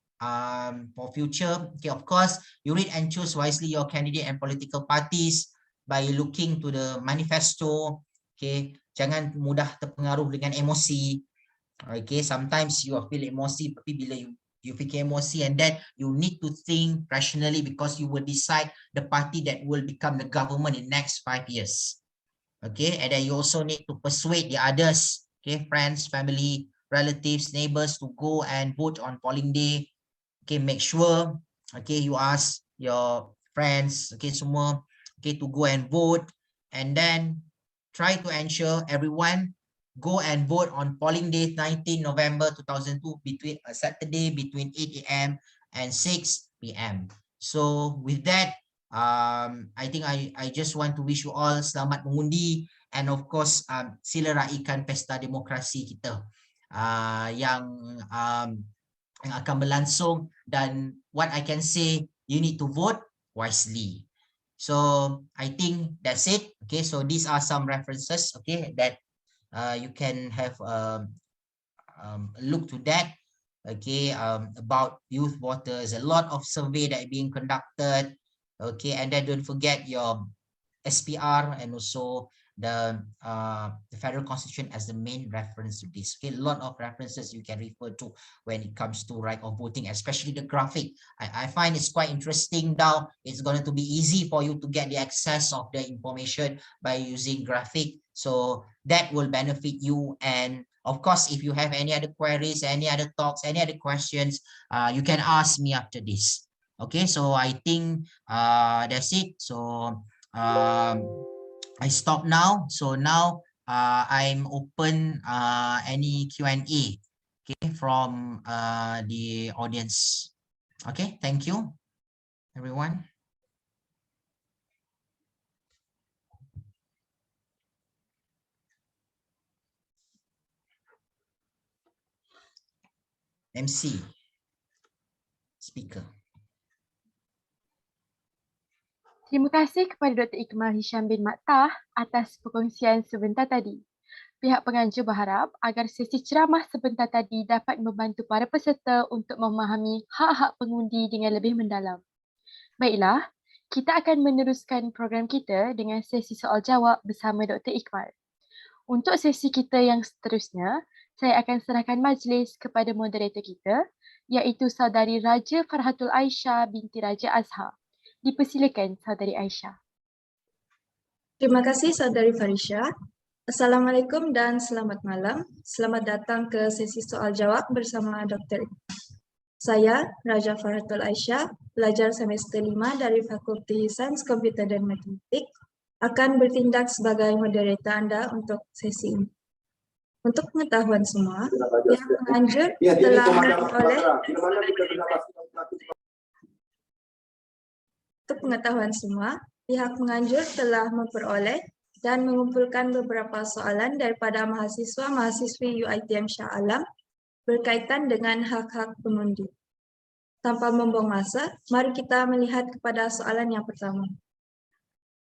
for future. Okay, of course, you read and choose wisely your candidate and political parties by looking to the manifesto. Okay, jangan mudah terpengaruh dengan emosi. Okay, sometimes you feel emosi, tapi bila you fikir emosi, and then you need to think rationally because you will decide the party that will become the government in next 5 years. Okay, and then you also need to persuade the others, okay, friends, family, relatives, neighbors to go and vote on polling day. Okay, make sure, okay, you ask your friends, okay, semua, okay, to go and vote, and then try to ensure everyone go and vote on polling day 19 November 2002 between Saturday between 8 AM and 6 PM. So with that, I think I just want to wish you all selamat mengundi, and of course sila raikan pesta demokrasi kita yang akan berlangsung. Dan what I can say, you need to vote wisely. So I think that's it. Okay, so these are some references, okay, that you can have a look to that. Okay, about youth voters, a lot of survey that being conducted. Okay, and then don't forget your SPR and also the federal constitution as the main reference to this. Okay, a lot of references you can refer to when it comes to right of voting, especially the graphic. I find it's quite interesting now. It's going to be easy for you to get the access of the information by using graphic. So that will benefit you. And of course, if you have any other queries, any other talks, any other questions, you can ask me after this. Okay, so I think that's it. So I stop now. So now I'm open any Q&A, okay, from the audience. Okay, thank you, everyone. MC, speaker. Terima kasih kepada Dr. Ikmal Hisham bin Maktah atas perkongsian sebentar tadi. Pihak penganjur berharap agar sesi ceramah sebentar tadi dapat membantu para peserta untuk memahami hak-hak pengundi dengan lebih mendalam. Baiklah, kita akan meneruskan program kita dengan sesi soal-jawab bersama Dr. Ikmal. Untuk sesi kita yang seterusnya, saya akan serahkan majlis kepada moderator kita, iaitu Saudari Raja Farhatul Aisyah binti Raja Azhar. Dipersilakan Saudari Aisyah. Terima kasih Saudari Farisha. Assalamualaikum dan selamat malam. Selamat datang ke sesi soal jawab bersama Dr. Saya Raja Farhatul Aisyah, pelajar semester 5 dari Fakulti Sains Komputer dan Matematik, akan bertindak sebagai moderator anda untuk sesi ini. Untuk pengetahuan semua, pihak penganjur telah memperoleh dan mengumpulkan beberapa soalan daripada mahasiswa-mahasiswi UiTM Shah Alam berkaitan dengan hak-hak pengundi. Tanpa membuang masa, mari kita melihat kepada soalan yang pertama.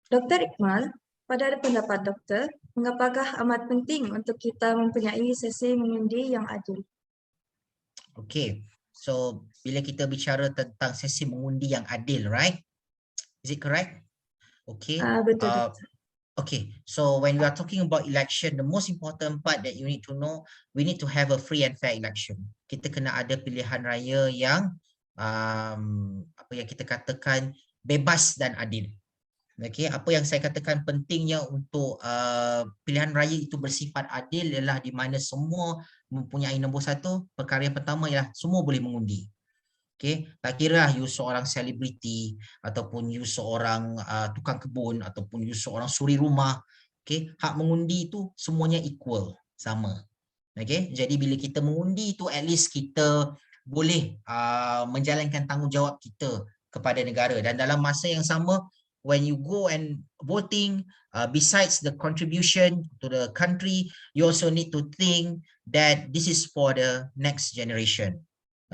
Dr. Ikmal, pada pendapat doktor, mengapakah amat penting untuk kita mempunyai sesi mengundi yang adil? Okay, so bila kita bicara tentang sesi mengundi yang adil, right? Is it correct? Okay. Betul, Doktor. Okay, so when we are talking about election, the most important part that you need to know, we need to have a free and fair election. Kita kena ada pilihan raya yang apa yang kita katakan bebas dan adil. Okay, apa yang saya katakan pentingnya untuk pilihan raya itu bersifat adil ialah di mana semua mempunyai nombor satu. Perkara yang pertama ialah semua boleh mengundi. Okay, tak kira you seorang selebriti ataupun you seorang tukang kebun ataupun you seorang suri rumah. Okay, hak mengundi itu semuanya equal, sama. Okay, jadi bila kita mengundi itu at least kita boleh menjalankan tanggungjawab kita kepada negara. Dan dalam masa yang sama, when you go and voting, besides the contribution to the country, you also need to think that this is for the next generation.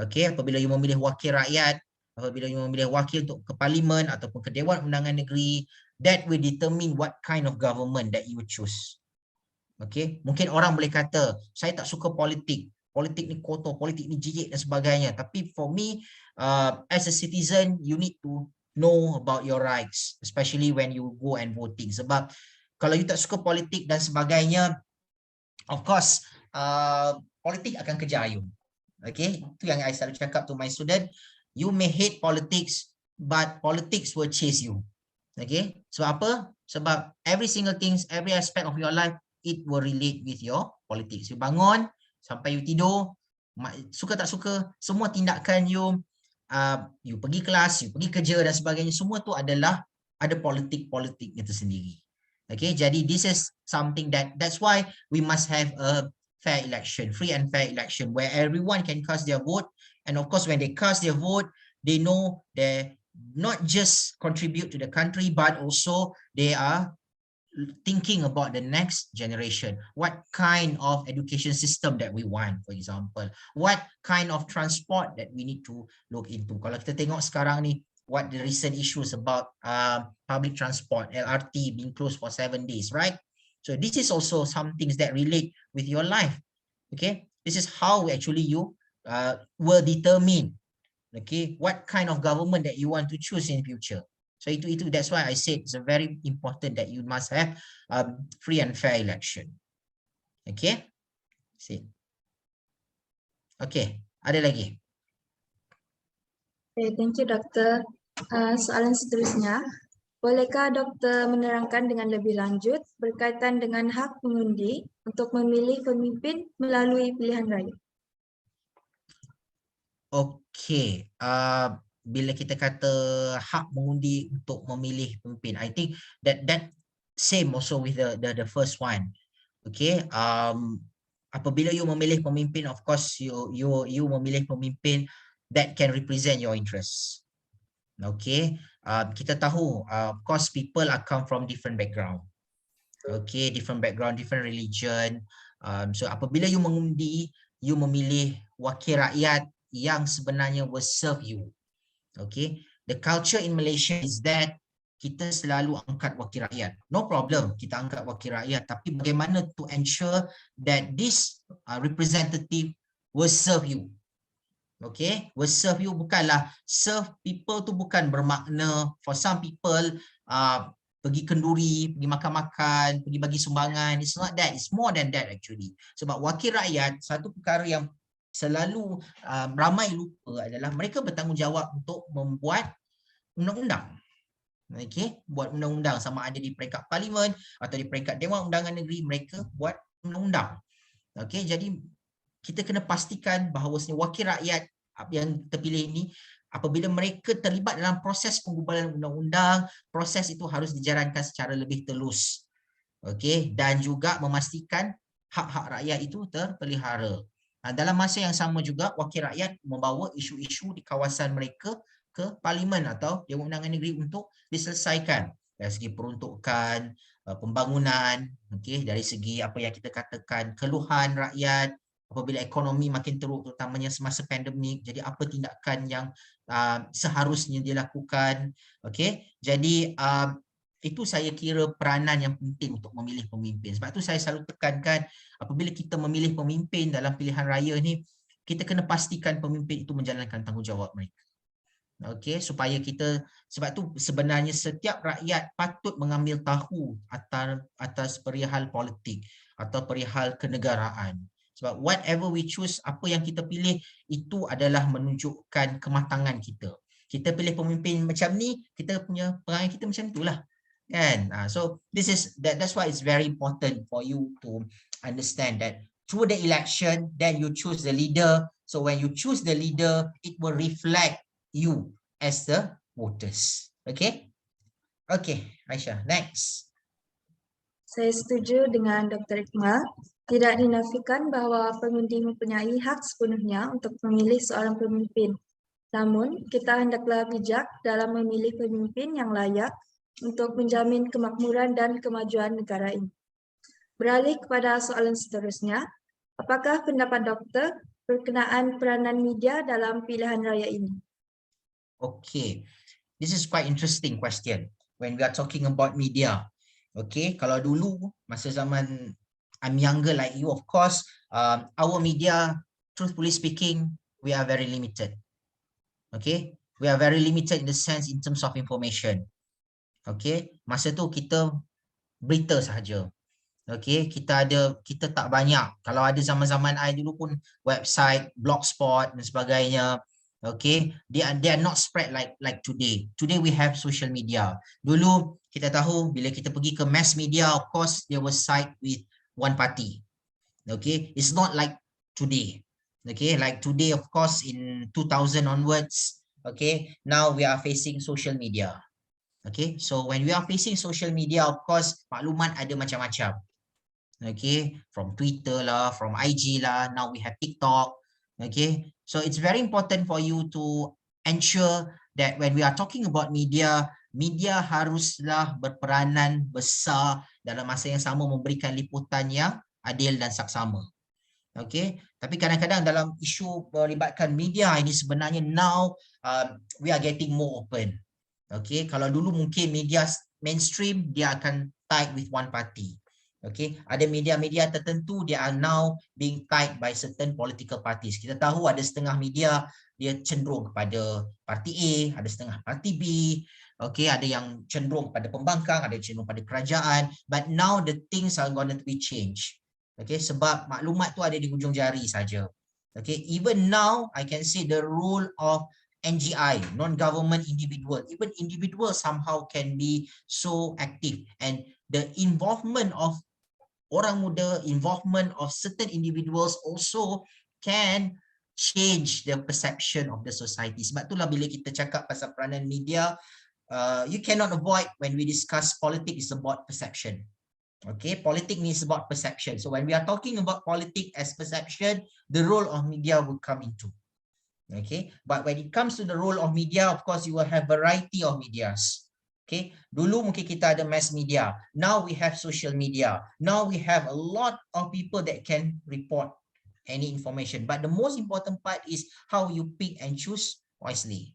Okay, apabila you memilih wakil rakyat, apabila you memilih wakil untuk ke parlimen ataupun ke Dewan Undangan Negeri, that will determine what kind of government that you choose. Okay, mungkin orang boleh kata, saya tak suka politik, politik ni kotor, politik ni jijik dan sebagainya. Tapi for me, as a citizen, you need to know about your rights, especially when you go and voting. Sebab kalau you tak suka politik dan sebagainya, of course, politik akan kejar you. Okay, itu yang I selalu cakap to my student. You may hate politics, but politics will chase you. Okay, sebab apa? Sebab every single things, every aspect of your life, it will relate with your politics. You bangun, sampai you tidur, suka tak suka, semua tindakan you, you pergi kelas, you pergi kerja dan sebagainya, semua tu adalah ada politik-politiknya tersendiri. Okay, jadi this is something that's why we must have a fair election, free and fair election, where everyone can cast their vote. And of course, when they cast their vote, they know they not just contribute to the country, but also they are thinking about the next generation. What kind of education system that we want, for example. What kind of transport that we need to look into. Kalau kita tengok sekarang ni, what the recent issues about public transport, LRT being closed for 7 days, right? So this is also some things that relate with your life. Okay, this is how actually you will determine, okay, what kind of government that you want to choose in future. So that's why I said it's a very important that you must have free and fair election. Okay, see. Okay, ada lagi? Okay, thank you, Dokter. Soalan seterusnya, bolehkah Dokter menerangkan dengan lebih lanjut berkaitan dengan hak pengundi untuk memilih pemimpin melalui pilihan raya? Okay, bila kita kata hak mengundi untuk memilih pemimpin, I think that same also with the first one. Okay, apabila you memilih pemimpin, of course you memilih pemimpin that can represent your interests. Okay, kita tahu of course people are come from different background. Okay, different background, different religion. So apabila you mengundi, you memilih wakil rakyat yang sebenarnya will serve you. Okay, the culture in Malaysia is that kita selalu angkat wakil rakyat. No problem, kita angkat wakil rakyat. Tapi bagaimana to ensure that this representative will serve you. Okay, will serve you, bukanlah serve people tu bukan bermakna for some people pergi kenduri, pergi makan-makan, pergi bagi sumbangan. It's not that, it's more than that actually. Sebab wakil rakyat, satu perkara yang selalu ramai lupa adalah mereka bertanggungjawab untuk membuat undang-undang. Okay, buat undang-undang sama ada di peringkat parlimen atau di peringkat Dewan Undangan Negeri, mereka buat undang-undang. Okay, jadi kita kena pastikan bahawa wakil rakyat yang terpilih ini, apabila mereka terlibat dalam proses penggubalan undang-undang, proses itu harus dijalankan secara lebih telus. Okay, dan juga memastikan hak-hak rakyat itu terpelihara. Dalam masa yang sama juga, wakil rakyat membawa isu-isu di kawasan mereka ke parlimen atau Dewan Undangan Negeri untuk diselesaikan dari segi peruntukan, pembangunan, okay, dari segi apa yang kita katakan keluhan rakyat apabila ekonomi makin teruk terutamanya semasa pandemik, jadi apa tindakan yang seharusnya dilakukan. Okay, jadi itu saya kira peranan yang penting untuk memilih pemimpin. Sebab itu saya selalu tekankan apabila kita memilih pemimpin dalam pilihan raya ni, kita kena pastikan pemimpin itu menjalankan tanggungjawab mereka. Okey, supaya kita, sebab tu sebenarnya setiap rakyat patut mengambil tahu atas perihal politik atau perihal kenegaraan. Sebab whatever we choose, apa yang kita pilih itu adalah menunjukkan kematangan kita. Kita pilih pemimpin macam ni, kita punya perangai kita macam itulah. Kan? So that's why it's very important for you to understand that through the election, then you choose the leader. So when you choose the leader, it will reflect you as the voters. Okay? Okay, Aisyah, next. Saya setuju dengan Dr. Iqmal. Tidak dinafikan bahawa pengundi mempunyai hak sepenuhnya untuk memilih seorang pemimpin. Namun, kita hendaklah bijak dalam memilih pemimpin yang layak untuk menjamin kemakmuran dan kemajuan negara ini. Beralih kepada soalan seterusnya, apakah pendapat doktor berkenaan peranan media dalam pilihan raya ini? Okay, this is quite interesting question when we are talking about media. Okay, kalau dulu masa zaman I'm younger like you, of course, our media, truthfully speaking, we are very limited. Okay, we are very limited in the sense in terms of information. Okay, masa tu kita berita sahaja. Okay, kita tak banyak. Kalau ada zaman-zaman I dulu pun website, blogspot dan sebagainya. Okay, they are not spread like today. Today we have social media. Dulu kita tahu bila kita pergi ke mass media, of course there was side with one party. Okay, it's not like today. Okay, like today, of course, in 2000 onwards. Okay, now we are facing social media. Okay, so when we are facing social media, of course, maklumat ada macam-macam. Okay, from Twitter lah, from IG lah. Now we have TikTok. Okay, so it's very important for you to ensure that when we are talking about media, media haruslah berperanan besar dalam masa yang sama memberikan liputan yang adil dan saksama. Okay, tapi kadang-kadang dalam isu melibatkan media ini sebenarnya now we are getting more open. Okay, kalau dulu mungkin media mainstream dia akan tied with one party. Okay, ada media-media tertentu dia are now being tied by certain political parties. Kita tahu ada setengah media dia cenderung kepada parti A, ada setengah parti B. Okay, ada yang cenderung pada pembangkang, ada yang cenderung pada kerajaan. But now the things are going to be changed. Okay, sebab maklumat tu ada di hujung jari saja. Okay, even now I can see the role of NGI, non-government individual, even individual somehow can be so active, and the involvement of orang muda, involvement of certain individuals also can change the perception of the society. Sebab itulah bila kita cakap pasal peranan media, you cannot avoid when we discuss politics is about perception. Okay, politics is about perception. So when we are talking about politics as perception, the role of media will come into. Okay, but when it comes to the role of media, of course, you will have variety of medias. Okay, dulu mungkin kita ada mass media. Now we have social media. Now we have a lot of people that can report any information. But the most important part is how you pick and choose wisely.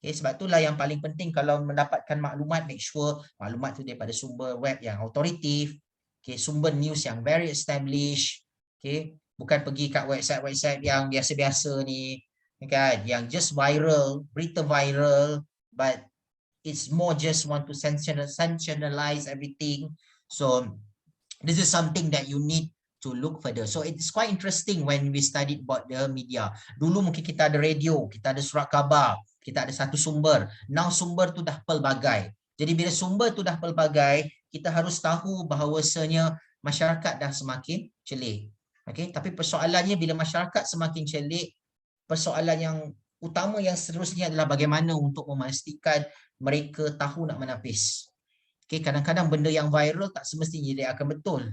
Okay, sebab itulah yang paling penting kalau mendapatkan maklumat, make sure maklumat tu daripada sumber web yang authoritative, okay, sumber news yang very established, okay, bukan pergi kat website yang biasa-biasa ni, kan, yang just viral, berita viral, but it's more just want to sensationalize everything. So this is something that you need to look further. So it's quite interesting when we studied about the media. Dulu mungkin kita ada radio, kita ada surat khabar, kita ada satu sumber. Now sumber tu dah pelbagai. Jadi bila sumber tu dah pelbagai, kita harus tahu bahawasanya masyarakat dah semakin celik. Okay? Tapi persoalannya bila masyarakat semakin celik, persoalan yang utama yang seterusnya adalah bagaimana untuk memastikan mereka tahu nak menapis. Okay? Kadang-kadang benda yang viral tak semestinya dia akan betul.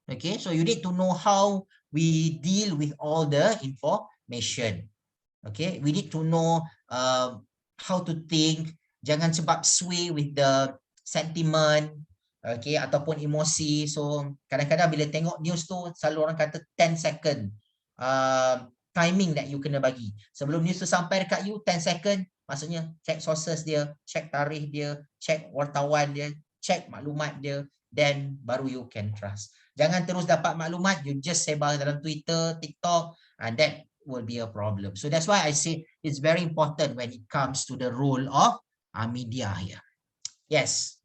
Okay, so you need to know how we deal with all the information. Okay, we need to know how to think. Jangan sebab sway with the sentiment, okay, ataupun emosi. So kadang-kadang bila tengok news tu selalu orang kata 10 second timing that you kena bagi. Sebelum news tu sampai dekat you 10 second, maksudnya check sources dia, check tarikh dia, check wartawan dia, check maklumat dia, then baru you can trust. Jangan terus dapat maklumat, you just sebar dalam Twitter, TikTok, and that will be a problem. So that's why I say it's very important when it comes to the role of media here. Yes.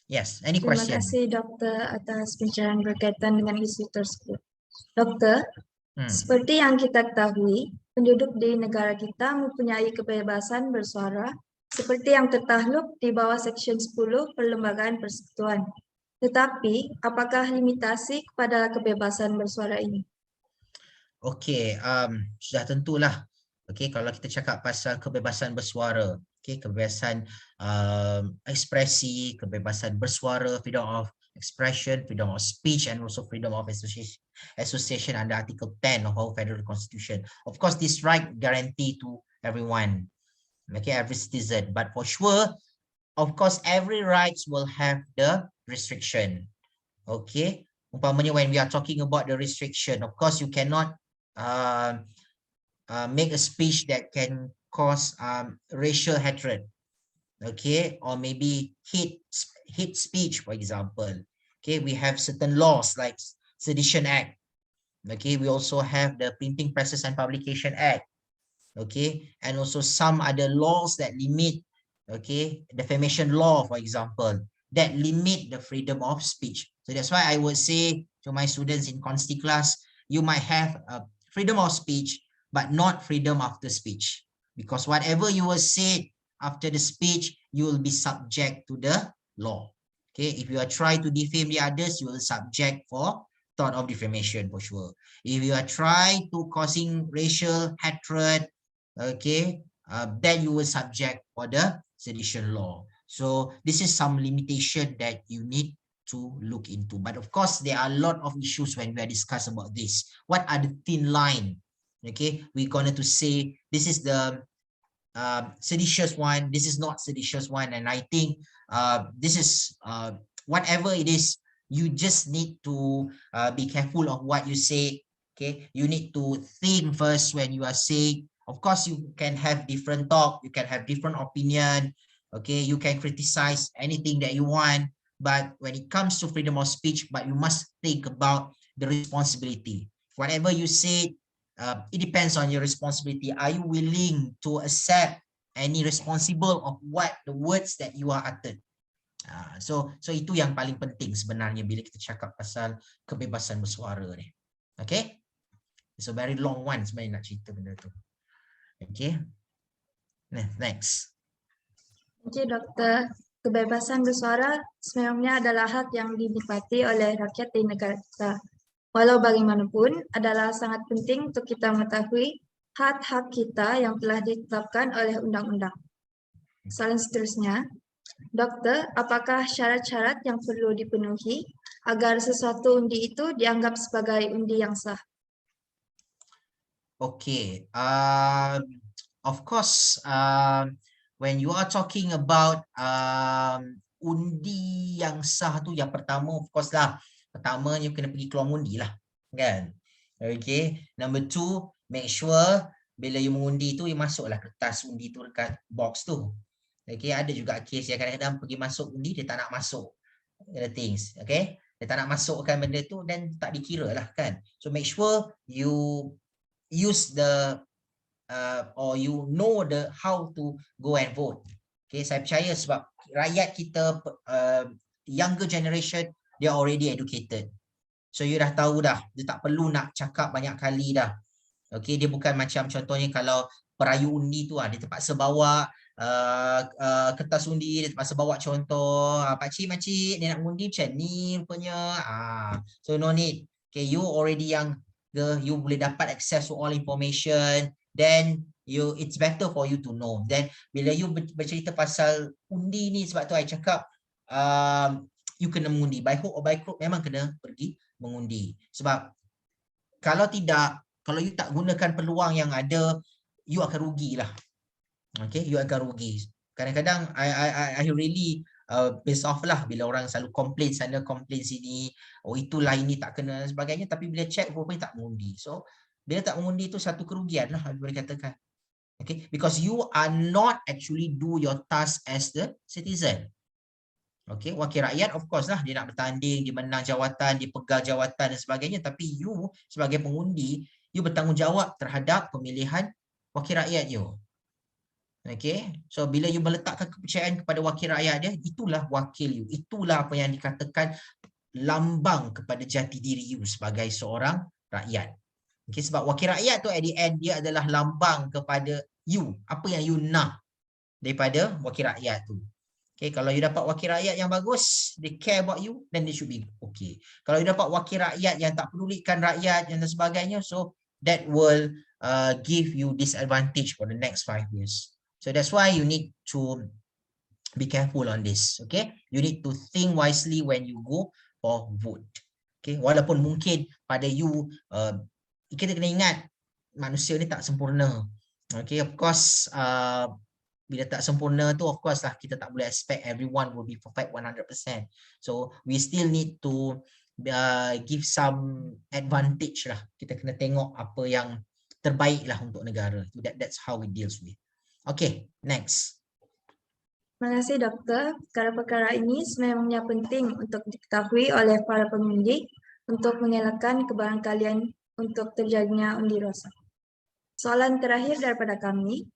Yes, any question? Terima kasih Doktor atas pencerahan berkaitan dengan isu tersebut. Doktor, seperti yang kita ketahui, penduduk di negara kita mempunyai kebebasan bersuara seperti yang tertakluk di bawah Seksyen 10 Perlembagaan Persekutuan. Tetapi, apakah limitasi kepada kebebasan bersuara ini? Okey, sudah tentulah. Okey, kalau kita cakap pasal kebebasan bersuara, okey, kebebasan ekspresi, kebebasan bersuara, freedom of expression, freedom of speech, and also freedom of association under Article 10 of our Federal Constitution. Of course, this right guarantee to everyone, okay, every citizen. But for sure, of course, every rights will have the restriction. Okay, umpamanya when we are talking about the restriction, of course you cannot make a speech that can cause racial hatred, okay, or maybe hate speech, for example. Okay, we have certain laws like Sedition Act. Okay, we also have the Printing Presses and Publication Act. Okay, and also some other laws that limit, okay, defamation law, for example, that limit the freedom of speech. So that's why I would say to my students in Consti class, you might have freedom of speech, but not freedom of the speech. Because whatever you will say after the speech, you will be subject to the law. Okay, if you are trying to defame the others, you will subject for thought of defamation for sure. If you are trying to causing racial hatred, okay, then you will subject for the sedition law. So this is some limitation that you need to look into. But of course, there are a lot of issues when we are discussing about this. What are the thin line? Okay, we're going to say this is the seditious one, this is not seditious one, and I think this is whatever it is, You just need to be careful of what you say. Okay, you need to think first when you are saying. Of course, you can have different talk, you can have different opinion. Okay, you can criticize anything that you want, but when it comes to freedom of speech, but you must think about the responsibility. Whatever you say, it depends on your responsibility. Are you willing to accept any responsible of what the words that you are uttered? So itu yang paling penting sebenarnya bila kita cakap pasal kebebasan bersuara ni. Okay? It's a very long one sebenarnya nak cerita benda tu. Okay? Nah, next. Okey, Doktor. Kebebasan bersuara sebenarnya adalah hak yang dinikmati oleh rakyat di negara kita. Walau bagaimanapun, adalah sangat penting untuk kita mengetahui hak-hak kita yang telah ditetapkan oleh undang-undang. Soalan seterusnya, Doktor, apakah syarat-syarat yang perlu dipenuhi agar sesuatu undi itu dianggap sebagai undi yang sah? Okay, of course, when you are talking about undi yang sah tu, yang pertama, of course lah, pertama you kena pergi keluar undi lah, kan? Okay, number two, make sure bila you mengundi tu, you masuklah kertas undi tu dekat box tu. Okay, ada juga kes yang kadang-kadang pergi masuk undi, dia tak nak masuk the things, okay? Dia tak nak masukkan benda tu, dan tak dikira lah, kan? So make sure you use the or you know the how to go and vote. Okay, saya percaya sebab rakyat kita younger generation, they are already educated. So you dah tahu dah, dia tak perlu nak cakap banyak kali dah. Okay, dia bukan macam contohnya kalau perayu undi tu dia terpaksa bawa kertas undi, dia terpaksa bawa contoh, pakcik-makcik dia nak undi macam ni rupanya. So no need. Okay, you already young, you boleh dapat access to all information, then it's better for you to know. Then bila you bercerita pasal undi ni, sebab tu I cakap you kena mengundi, by hook or by crook memang kena pergi mengundi. Sebab kalau tidak, kalau you tak gunakan peluang yang ada, you akan rugilah. Okay, you akan rugi. Kadang-kadang I really pissed off lah bila orang selalu komplain sana, komplain sini, oh itulah ini tak kena dan sebagainya, tapi bila check rupanya tak mengundi. So bila tak mengundi itu satu kerugian lah, boleh katakan. Okay, because you are not actually do your task as the citizen. Okay, wakil rakyat of course lah, dia nak bertanding, dia menang jawatan, dia pegang jawatan dan sebagainya, tapi you sebagai pengundi, you bertanggungjawab terhadap pemilihan wakil rakyat you. Okay, so bila you meletakkan kepercayaan kepada wakil rakyat dia, itulah wakil you. Itulah apa yang dikatakan lambang kepada jati diri you sebagai seorang rakyat. Okay, sebab wakil rakyat tu at the end, dia adalah lambang kepada you. Apa yang you nak daripada wakil rakyat tu. Okay, kalau you dapat wakil rakyat yang bagus, they care about you, then they should be okay. Kalau you dapat wakil rakyat yang tak pedulikan rakyat dan sebagainya, so that will give you disadvantage for the next 5 years. So that's why you need to be careful on this. Okay, you need to think wisely when you go for vote. Okay, walaupun mungkin pada you, kita kena ingat manusia ni tak sempurna. Okay, of course, bila tak sempurna tu, of course lah, kita tak boleh expect everyone will be perfect 100%. So we still need to give some advantage lah. Kita kena tengok apa yang terbaik lah untuk negara. That's how we deals with. Okay, next. Terima kasih, Doktor. Perkara-perkara ini sememangnya penting untuk diketahui oleh para pengundi untuk mengelakkan kebarangkalian untuk terjadinya undi rosak. Soalan terakhir daripada kami,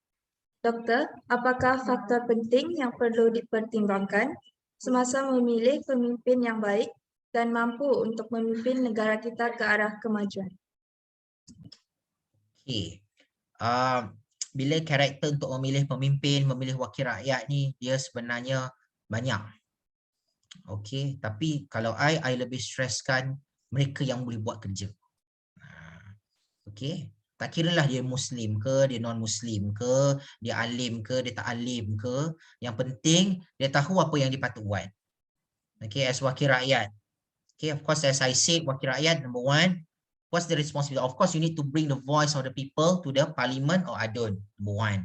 Doktor, apakah faktor penting yang perlu dipertimbangkan semasa memilih pemimpin yang baik dan mampu untuk memimpin negara kita ke arah kemajuan? Okay. Bila karakter untuk memilih pemimpin, memilih wakil rakyat ni, dia sebenarnya banyak. Okay, tapi kalau I lebih stresskan mereka yang boleh buat kerja. Okay, tak kiralah dia Muslim ke, dia non-Muslim ke, dia alim ke, dia tak alim ke. Yang penting, dia tahu apa yang dia patut buat. Okay, as wakil rakyat. Okay, of course, as I said, wakil rakyat, number one, what's the responsibility? Of course, you need to bring the voice of the people to the parliament or adun, number one.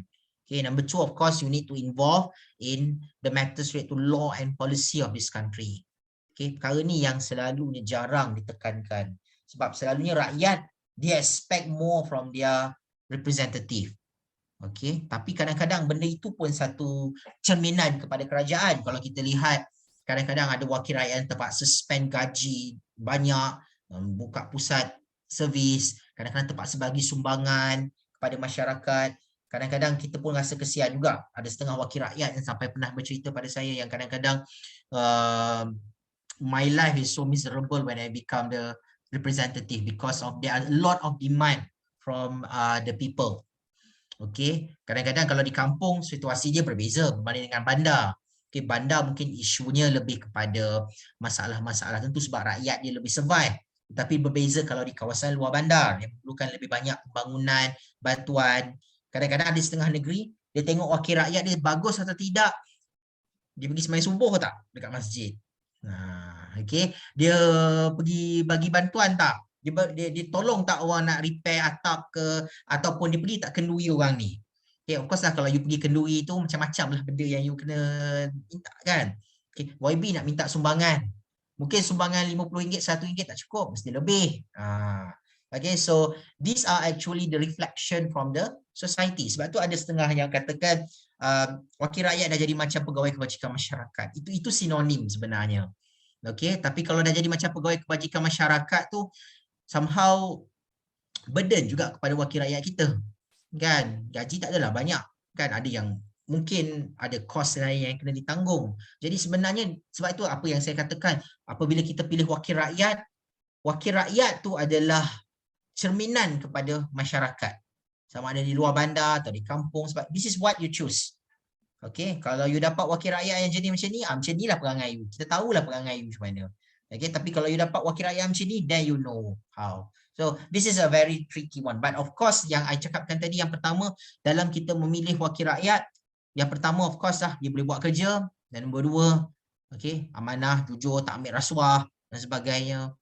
Okay, number two, of course, you need to involve in the matters related to law and policy of this country. Okay, perkara ni yang selalunya jarang ditekankan. Sebab selalunya rakyat, dia expect more from their representative. Okay, tapi kadang-kadang benda itu pun satu cerminan kepada kerajaan. Kalau kita lihat, kadang-kadang ada wakil rakyat yang terpaksa spend gaji banyak, buka pusat servis, kadang-kadang terpaksa bagi sumbangan kepada masyarakat. Kadang-kadang kita pun rasa kesian juga. Ada setengah wakil rakyat yang sampai pernah bercerita pada saya yang kadang-kadang my life is so miserable when I become the representative because of there are a lot of demand from the people. Okay, kadang-kadang kalau di kampung situasi dia berbeza berbanding dengan bandar. Okay, bandar mungkin isunya lebih kepada masalah-masalah tentu sebab rakyat dia lebih survive. Tapi berbeza kalau di kawasan luar bandar yang memerlukan lebih banyak pembangunan, bantuan. Kadang-kadang ada setengah negeri, dia tengok wakil rakyat dia bagus atau tidak, dia pergi sembahyang subuh tak dekat masjid. Okay, dia pergi bagi bantuan tak? Dia tolong tak orang nak repair atap ke, ataupun dia pergi tak kenduri orang ni. Okay, of course lah kalau you pergi kenduri tu macam-macam lah benda yang you kena minta kan. Okay, YB nak minta sumbangan. Mungkin sumbangan RM50, RM1 tak cukup, mesti lebih. Okay, so these are actually the reflection from the society. Sebab tu ada setengah yang katakan wakil rakyat dah jadi macam pegawai kebajikan masyarakat. Itu sinonim sebenarnya. Okay, tapi kalau dah jadi macam pegawai kebajikan masyarakat tu somehow burden juga kepada wakil rakyat kita. Kan, gaji tak adalah banyak. Kan, ada yang mungkin ada kos lain yang kena ditanggung. Jadi sebenarnya sebab itu apa yang saya katakan, apabila kita pilih wakil rakyat tu adalah cerminan kepada masyarakat. Sama ada di luar bandar atau di kampung, sebab this is what you choose. Okay, kalau you dapat wakil rakyat yang jadi macam ni lah perangai you. Kita tahulah perangai you macam mana. Okay, tapi kalau you dapat wakil rakyat macam ni, then you know how. So this is a very tricky one. But of course yang I cakapkan tadi, yang pertama dalam kita memilih wakil rakyat, yang pertama of course lah dia boleh buat kerja, dan nombor dua, okay, amanah, jujur, tak ambil rasuah dan sebagainya.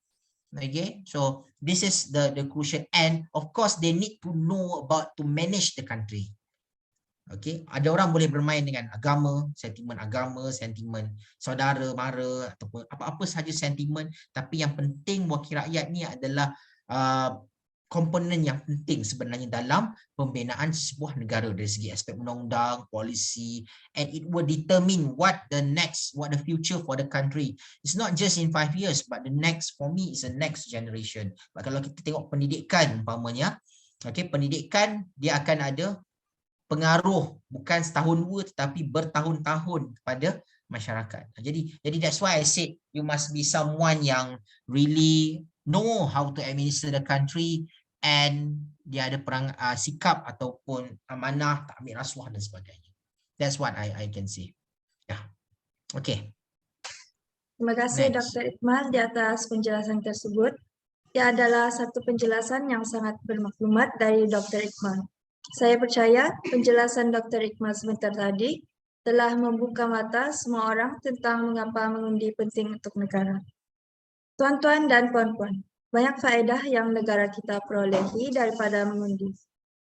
Okay, so this is the crucial, and of course they need to know about to manage the country. Okay, ada orang boleh bermain dengan agama, sentimen saudara mara ataupun apa-apa sahaja sentimen, tapi yang penting wakil rakyat ni adalah komponen yang penting sebenarnya dalam pembinaan sebuah negara dari segi aspek undang-undang, polisi, and it will determine what the future for the country. It's not just in 5 years, but the next, for me, is the next generation. But kalau kita tengok pendidikan umpamanya, okay, pendidikan dia akan ada pengaruh bukan setahun dua tetapi bertahun-tahun kepada masyarakat. Jadi that's why I said you must be someone yang really know how to administer the country, and dia ada sikap ataupun amanah, tak ambil rasuah dan sebagainya. That's what I can say. Yeah. Okay. Terima kasih Next. Dr. Iqmal di atas penjelasan tersebut. Ia adalah satu penjelasan yang sangat bermaklumat dari Dr. Iqmal. Saya percaya penjelasan Dr. Iqmal sebentar tadi telah membuka mata semua orang tentang mengapa mengundi penting untuk negara. Tuan-tuan dan puan-puan, banyak faedah yang negara kita perolehi daripada mengundi.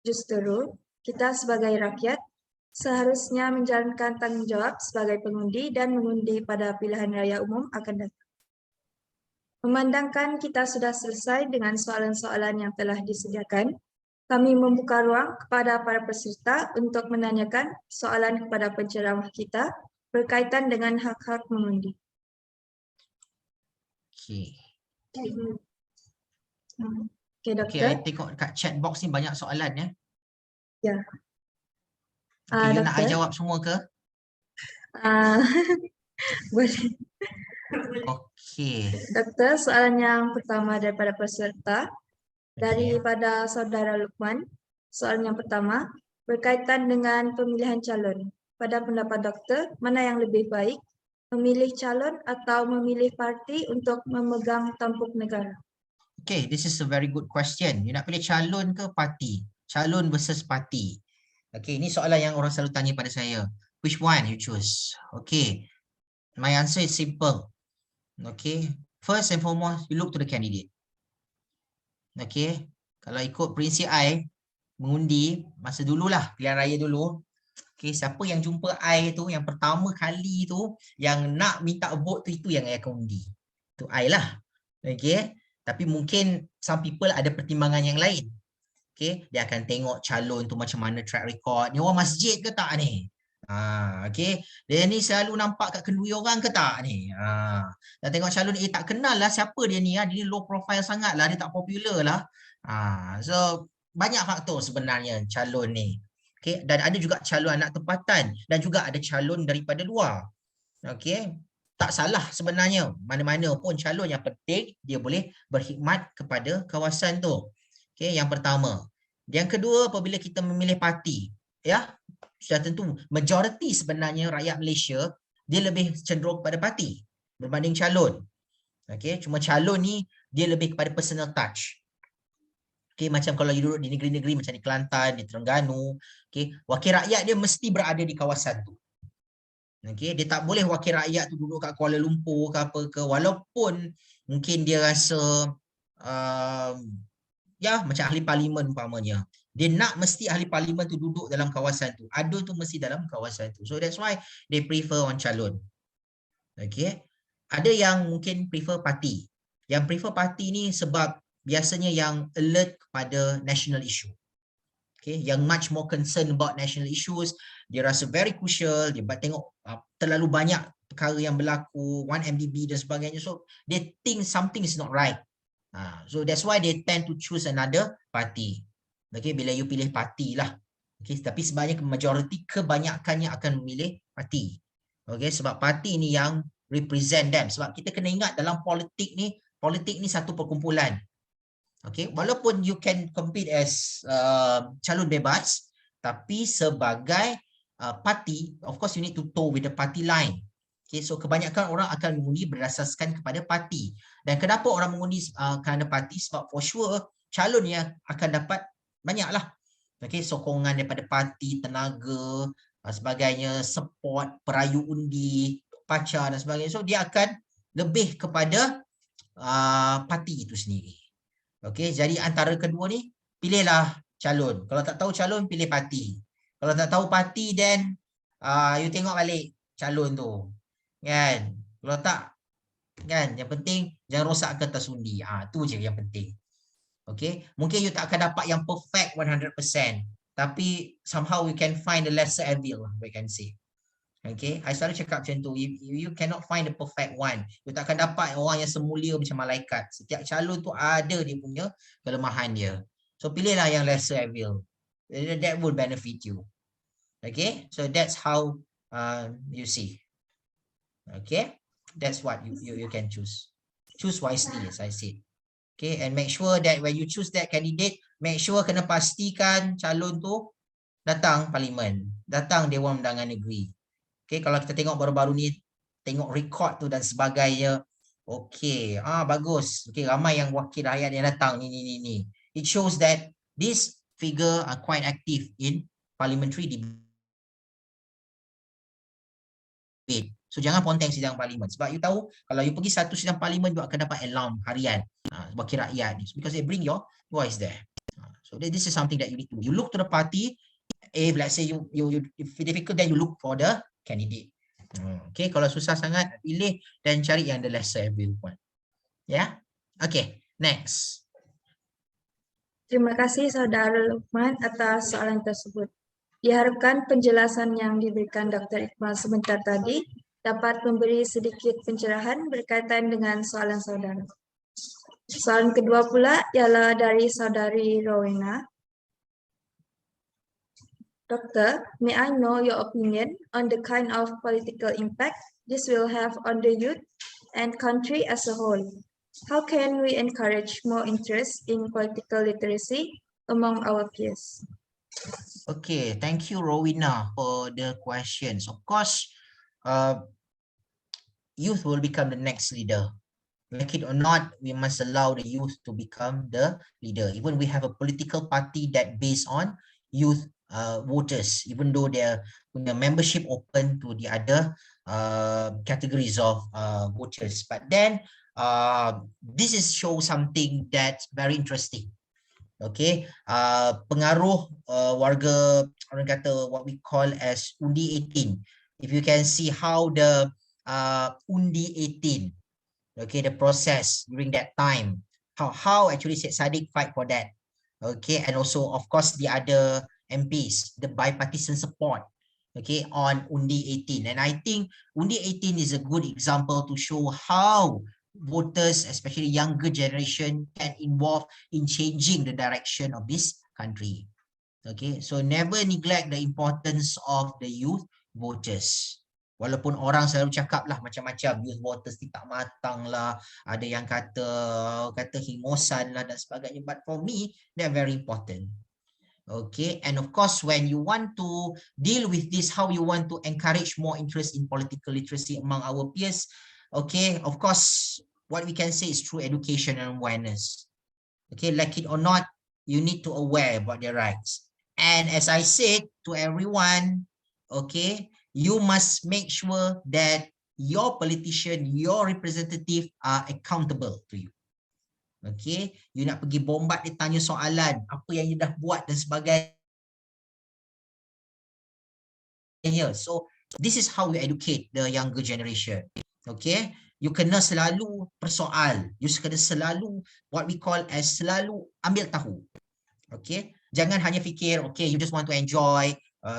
Justru, kita sebagai rakyat seharusnya menjalankan tanggung jawab sebagai pengundi dan mengundi pada pilihan raya umum akan datang. Memandangkan kita sudah selesai dengan soalan-soalan yang telah disediakan, kami membuka ruang kepada para peserta untuk menanyakan soalan kepada penceramah kita berkaitan dengan hak-hak mengundi. Okay. Okay, Okay, Doktor. I tengok dekat chat box ni banyak soalan ya. Ya. Okay, you nak I Doktor. jawab semua ke? Boleh. Okay. Doktor, soalan yang pertama daripada peserta daripada saudara Lukman. Soalan yang pertama berkaitan dengan pemilihan calon. Pada pendapat doktor, mana yang lebih baik, memilih calon atau memilih parti untuk memegang tampuk negara? Okay, this is a very good question. You nak pilih calon ke parti? Calon versus parti. Okay, ini soalan yang orang selalu tanya pada saya. Which one you choose? Okay, my answer is simple. Okay, first and foremost, you look to the candidate. Okay, kalau ikut prinsip I, mengundi masa dululah, pilihan raya dulu. Okay, siapa yang jumpa I tu, yang pertama kali tu, yang nak minta vote tu, itu yang I akan undi. Tu I lah. Okay, tapi mungkin some people ada pertimbangan yang lain. Okay, dia akan tengok calon tu macam mana track record. Ni orang masjid ke tak ni? Okay, dia ni selalu nampak kat kenduri orang ke tak ni? Dan tengok calon ni, tak kenal lah siapa dia ni. Dia ni low profile sangat lah, dia tak popular lah. So, banyak faktor sebenarnya calon ni. Okay, dan ada juga calon anak tempatan dan juga ada calon daripada luar. Okay, tak salah sebenarnya. Mana-mana pun calon, yang penting dia boleh berkhidmat kepada kawasan tu. Okay, yang pertama. Yang kedua, apabila kita memilih parti, ya, sudah tentu majoriti sebenarnya rakyat Malaysia dia lebih cenderung kepada parti berbanding calon. Okay, cuma calon ni dia lebih kepada personal touch. Okay, macam kalau you duduk di negeri-negeri macam di Kelantan, di Terengganu, okay, wakil rakyat dia mesti berada di kawasan tu. Okay, dia tak boleh wakil rakyat tu duduk kat Kuala Lumpur ke apa ke, walaupun mungkin dia rasa ya macam ahli parlimen umpamanya. Dia nak mesti ahli parlimen tu duduk dalam kawasan tu. Ada tu mesti dalam kawasan tu. So that's why they prefer on calon. Okay. Ada yang mungkin prefer parti. Yang prefer parti ni sebab biasanya yang alert kepada national issue. Okay, yang much more concerned about national issues, dia rasa very crucial, dia tengok terlalu banyak perkara yang berlaku, 1MDB dan sebagainya, so they think something is not right. So that's why they tend to choose another party. Okay, bila you pilih parti lah. Okay, tapi sebenarnya majority kebanyakannya akan memilih parti. Okay, sebab parti ni yang represent them. Sebab kita kena ingat dalam politik ni satu perkumpulan. Okay, walaupun you can compete as calon bebas, tapi sebagai parti, of course you need to toe with the party line. Okay, so kebanyakan orang akan mengundi berdasarkan kepada parti. Dan kenapa orang mengundi kerana parti? Sebab for sure calon yang akan dapat banyaklah. Okay, sokongan daripada parti, tenaga, sebagainya, support, perayu undi, pacar dan sebagainya. So dia akan lebih kepada parti itu sendiri. Okey, jadi antara kedua ni, pilihlah calon. Kalau tak tahu calon, pilih parti. Kalau tak tahu parti, then you tengok balik calon tu. Kan? Kalau tak, kan? Yang penting, jangan rosak kertas undi. Tu je yang penting. Okey, mungkin you tak akan dapat yang perfect 100%. Tapi somehow we can find the lesser evil, we can say. Okay, I selalu cakap macam tu, you cannot find the perfect one. You takkan dapat orang yang semulia macam malaikat. Setiap calon tu ada dia punya kelemahan dia. So pilihlah yang lesser evil. That will benefit you. Okay, so that's how you see. Okay, that's what you can choose. Choose wisely, as I said. Okay, and make sure that when you choose that candidate, make sure kena pastikan calon tu datang parlimen, datang Dewan Undangan Negeri. Okay, kalau kita tengok baru-baru ni, tengok record tu dan sebagainya, okay, bagus. Okay, ramai yang wakil rakyat yang datang ni. It shows that this figure are quite active in parliamentary debate. So jangan ponteng sidang parlimen. Sebab you tahu, kalau you pergi satu sidang parlimen, you akan dapat alarm harian wakil rakyat ni. Because they bring your voice there. So this is something that you need to do. You look to the party. If let's say if difficult, then you look for the candidate. Okay, kalau susah sangat, pilih dan cari yang the lesser evil one. Ya, okay, next. Terima kasih Saudara Luqman atas soalan tersebut. Diharapkan penjelasan yang diberikan Dr. Iqbal sebentar tadi dapat memberi sedikit pencerahan berkaitan dengan soalan saudara. Soalan kedua pula ialah dari Saudari Rowena. Doctor, may I know your opinion on the kind of political impact this will have on the youth and country as a whole? How can we encourage more interest in political literacy among our peers? Okay, thank you Rowena for the questions. Of course, youth will become the next leader. Like it or not, we must allow the youth to become the leader. Even we have a political party that based on youth voters, even though their membership open to the other categories of voters. But then this is show something that's very interesting. Okay, pengaruh warga, orang kata what we call as undi 18. If you can see how the undi 18, okay, the process during that time, how actually Syed Saddiq fight for that, okay, and also of course the other MPs, the bipartisan support, okay, on undi 18. And I think undi 18 is a good example to show how voters, especially younger generation, can involve in changing the direction of this country. Okay, so never neglect the importance of the youth voters. Walaupun orang selalu cakap lah macam-macam, youth voters ni tak matang lah, ada yang kata hingosan lah dan sebagainya. But for me, they're very important. Okay, and of course, when you want to deal with this, how you want to encourage more interest in political literacy among our peers, okay, of course, what we can say is through education and awareness. Okay, like it or not, you need to aware about their rights. And as I said to everyone, okay, you must make sure that your politician, your representative are accountable to you. Okay, you nak pergi bombat dia tanya soalan, apa yang you dah buat dan sebagainya. So this is how we educate the younger generation. Okay, you kena selalu persoal, you kena selalu what we call as selalu ambil tahu. Okay, jangan hanya fikir, okay, you just want to enjoy,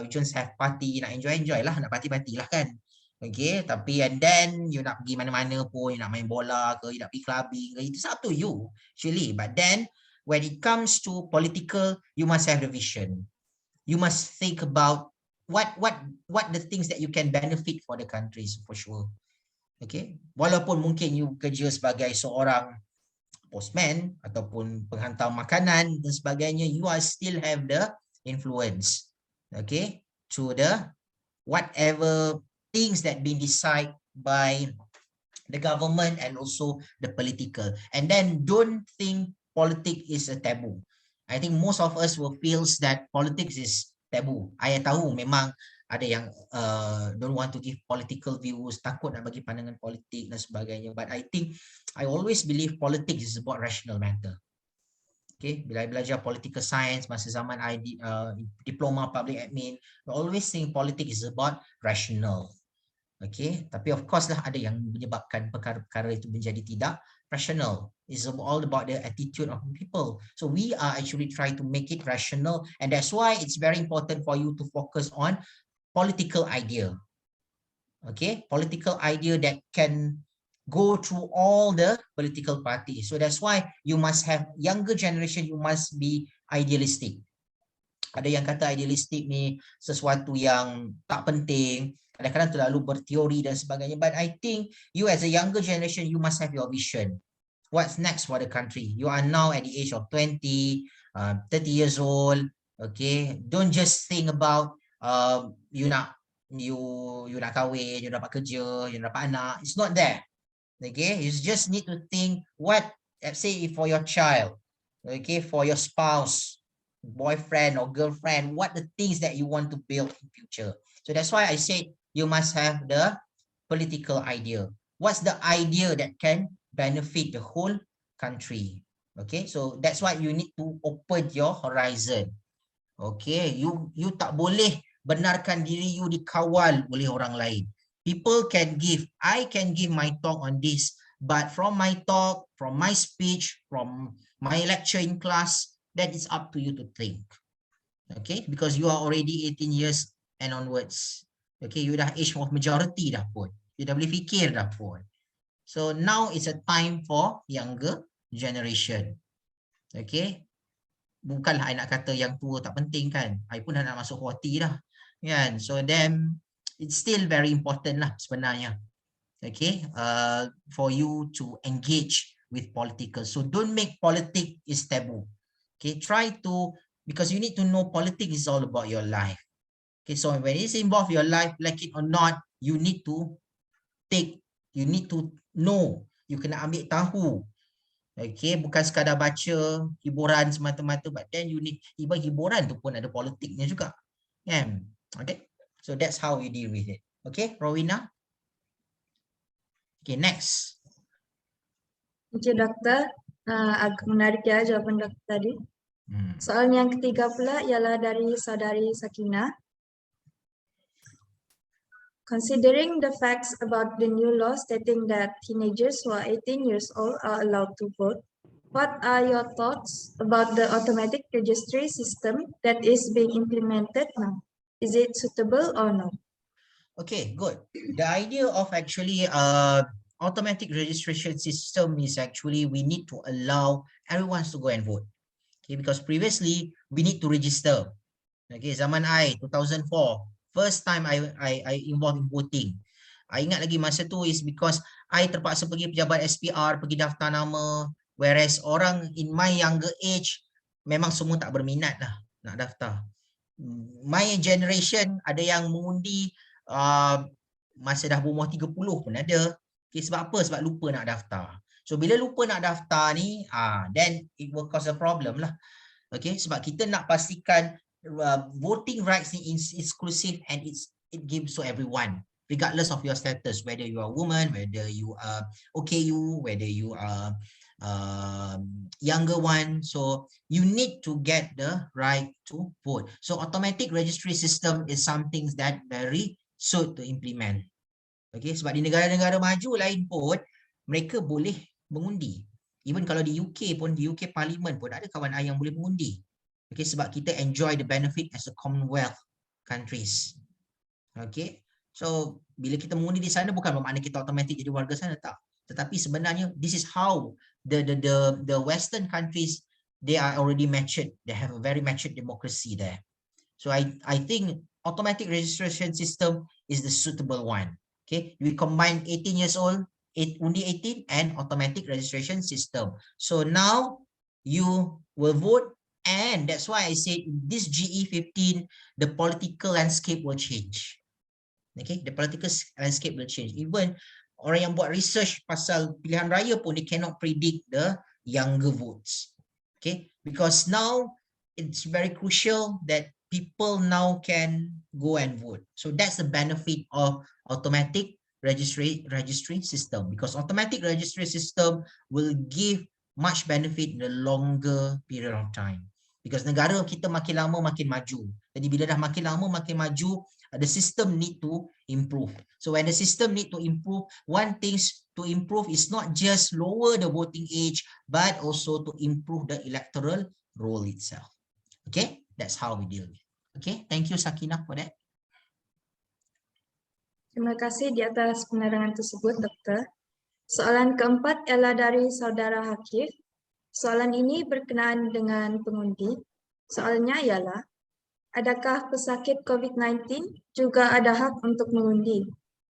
you just have party, nak enjoy lah, nak party lah kan. Okay, tapi and then you nak pergi mana-mana pun, you nak main bola ke, you nak pergi clubbing ke, it's up to you actually. But then when it comes to political, you must have the vision. You must think about what the things that you can benefit for the countries for sure. Okay, walaupun mungkin you kerja sebagai seorang postman ataupun penghantar makanan dan sebagainya, you are still have the influence, okay, to the whatever things that been decided by the government and also the political. And then don't think politics is a taboo. I think most of us will feels that politics is taboo. I tahu memang ada yang don't want to give political views, takut nak bagi pandangan politik dan sebagainya. But I think I always believe politics is about rational matter. Okay, bila I belajar political science masa zaman I diploma public admin, I always think politics is about rational. Okay, tapi of course lah ada yang menyebabkan perkara-perkara itu menjadi tidak rational. It's all about the attitude of people. So we are actually trying to make it rational, and that's why it's very important for you to focus on political idea. Okay, political idea that can go through all the political parties. So that's why you must have younger generation, you must be idealistic. Ada yang kata idealistic ni sesuatu yang tak penting, kadang-kadang terlalu berteori dan sebagainya. But I think you as a younger generation, you must have your vision. What's next for the country? You are now at the age of 20, 30 years old. Okay, don't just think about you nak kahwin, you dapat kerja, you dapat anak. It's not there. Okay, you just need to think what, let's say for your child, okay, for your spouse, boyfriend or girlfriend, what the things that you want to build in future. So that's why I said you must have the political idea. What's the idea that can benefit the whole country? Okay, so that's why you need to open your horizon. Okay, you tak boleh benarkan diri you dikawal oleh orang lain. People can give, I can give my talk on this, but from my talk, from my speech, from my lecture in class, that is up to you to think. Okay, because you are already 18 years and onwards. Okay, you dah age of majority dah pun. You dah boleh fikir dah pun. So now it's a time for younger generation. Okay, bukanlah I nak kata yang tua tak penting kan. I pun dah nak masuk 40 dah. Kan? So then it's still very important lah sebenarnya. Okay, for you to engage with political. So don't make politics is taboo. Okay, try to, because you need to know politics is all about your life. Okay, so when it's involved your life, like it or not, you need to take, you need to know, you kena ambil tahu. Okay, bukan sekadar baca hiburan semata-mata, but then you need, even hiburan tu pun ada politiknya juga. Kan? Okay, so that's how we deal with it. Okay, Rowena? Okay, next. Okay, doktor. Agak menarik ya jawaban dokter tadi. Soalan yang ketiga pula ialah dari saudari Sakina. Considering the facts about the new law stating that teenagers who are 18 years old are allowed to vote, what are your thoughts about the automatic registry system that is being implemented now? Is it suitable or not? Okay, good. The idea of actually automatic registration system is actually we need to allow everyone to go and vote. Okay, because previously we need to register. Okay, zaman I 2004, first time I involved in voting. I ingat lagi masa tu is because I terpaksa pergi pejabat SPR, pergi daftar nama, whereas orang in my younger age memang semua tak berminat lah nak daftar. My generation ada yang mengundi masa dah berumur 30 pun ada. Okay, sebab apa? Sebab lupa nak daftar. So bila lupa nak daftar ni, then it will cause a problem lah. Okay, sebab kita nak pastikan voting rights ni is exclusive and it gives to everyone, regardless of your status, whether you are a woman, whether you are OKU, whether you are younger one. So you need to get the right to vote. So automatic registry system is something that very suit to implement. Okay, sebab di negara-negara maju lain pun mereka boleh mengundi. Even kalau di UK pun, di UK Parliament pun ada kawan I yang boleh mengundi. Okay, sebab kita enjoy the benefit as a Commonwealth countries. Okay, so bila kita mengundi di sana bukan bermakna kita automatik jadi warga sana, tak. Tetapi sebenarnya this is how the Western countries, they are already matured. They have a very matured democracy there. So I think automatic registration system is the suitable one. Okay, we combine 18 years old, only 18 and automatic registration system. So now you will vote, and that's why I said this GE15, the political landscape will change. Okay, the political landscape will change. Even orang yang buat research pasal pilihan raya pun they cannot predict the younger votes. Okay, because now it's very crucial that people now can go and vote. So that's the benefit of automatic registry system, because automatic registry system will give much benefit in the longer period of time. Because negara kita makin lama makin maju. Jadi bila dah makin lama makin maju, the system need to improve. So when the system need to improve, one thing to improve is not just lower the voting age, but also to improve the electoral roll itself. Okay, that's how we deal with it. Okay, thank you Sakina for that. Terima kasih di atas penerangan tersebut, Doktor. Soalan keempat ialah dari Saudara Hakif. Soalan ini berkenaan dengan pengundi. Soalnya ialah, adakah pesakit COVID-19 juga ada hak untuk mengundi?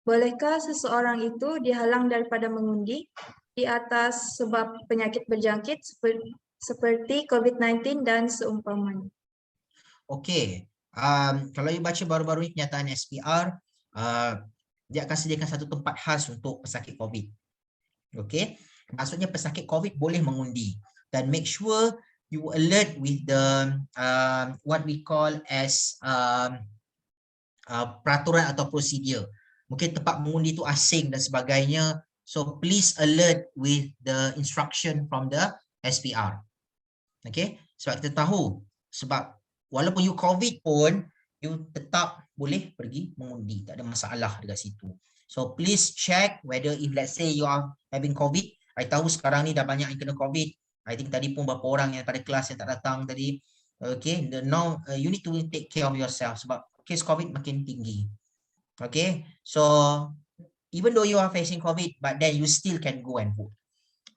Bolehkah seseorang itu dihalang daripada mengundi di atas sebab penyakit berjangkit seperti COVID-19 dan seumpamanya? Okey, kalau you baca baru-baru ini kenyataan SPR, dia akan sediakan satu tempat khas untuk pesakit COVID. Okey, maksudnya pesakit COVID boleh mengundi, dan make sure you alert with the what we call as peraturan atau prosedur. Mungkin tempat mengundi itu asing dan sebagainya. So please alert with the instruction from the SPR. Okay, sebab kita tahu, sebab walaupun you COVID pun, you tetap boleh pergi mengundi. Tak ada masalah dekat situ. So please check whether if let's say you are having COVID. I tahu sekarang ni dah banyak yang kena COVID. I think tadi pun beberapa orang yang pada kelas yang tak datang tadi. Okay, now you need to take care of yourself sebab case COVID makin tinggi. Okay, so even though you are facing COVID, but then you still can go and vote.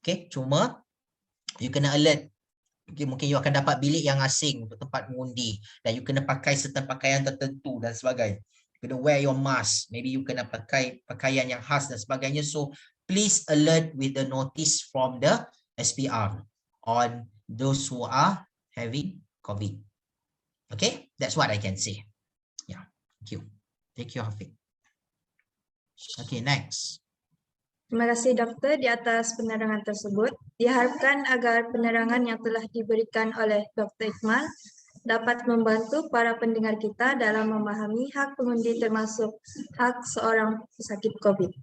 Okay, cuma you kena alert. Okay, mungkin you akan dapat bilik yang asing untuk tempat mengundi, dan you kena pakai certain pakaian tertentu dan sebagainya. You kena wear your mask. Maybe you kena pakai pakaian yang khas dan sebagainya. So please alert with the notice from the SPR on those who are having COVID. Okay, that's what I can say. Yeah, thank you. Thank you, Hafiq. Okay, next. Terima kasih Doktor di atas penerangan tersebut. Diharapkan agar penerangan yang telah diberikan oleh Dr. Iqmal dapat membantu para pendengar kita dalam memahami hak pengundi termasuk hak seorang pesakit COVID.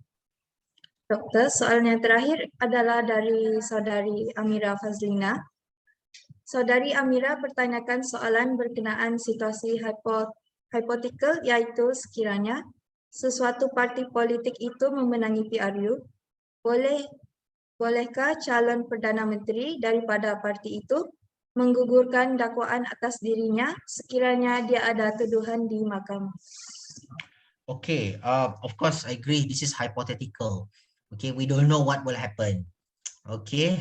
Doktor, soalan yang terakhir adalah dari Saudari Amira Fazlina. Saudari Amira bertanyakan soalan berkenaan situasi hipotetikal, iaitu sekiranya sesuatu parti politik itu memenangi PRU, bolehkah calon Perdana Menteri daripada parti itu menggugurkan dakwaan atas dirinya sekiranya dia ada tuduhan di mahkamah? Okay, of course I agree this is hypothetical. Okay, we don't know what will happen. Okay,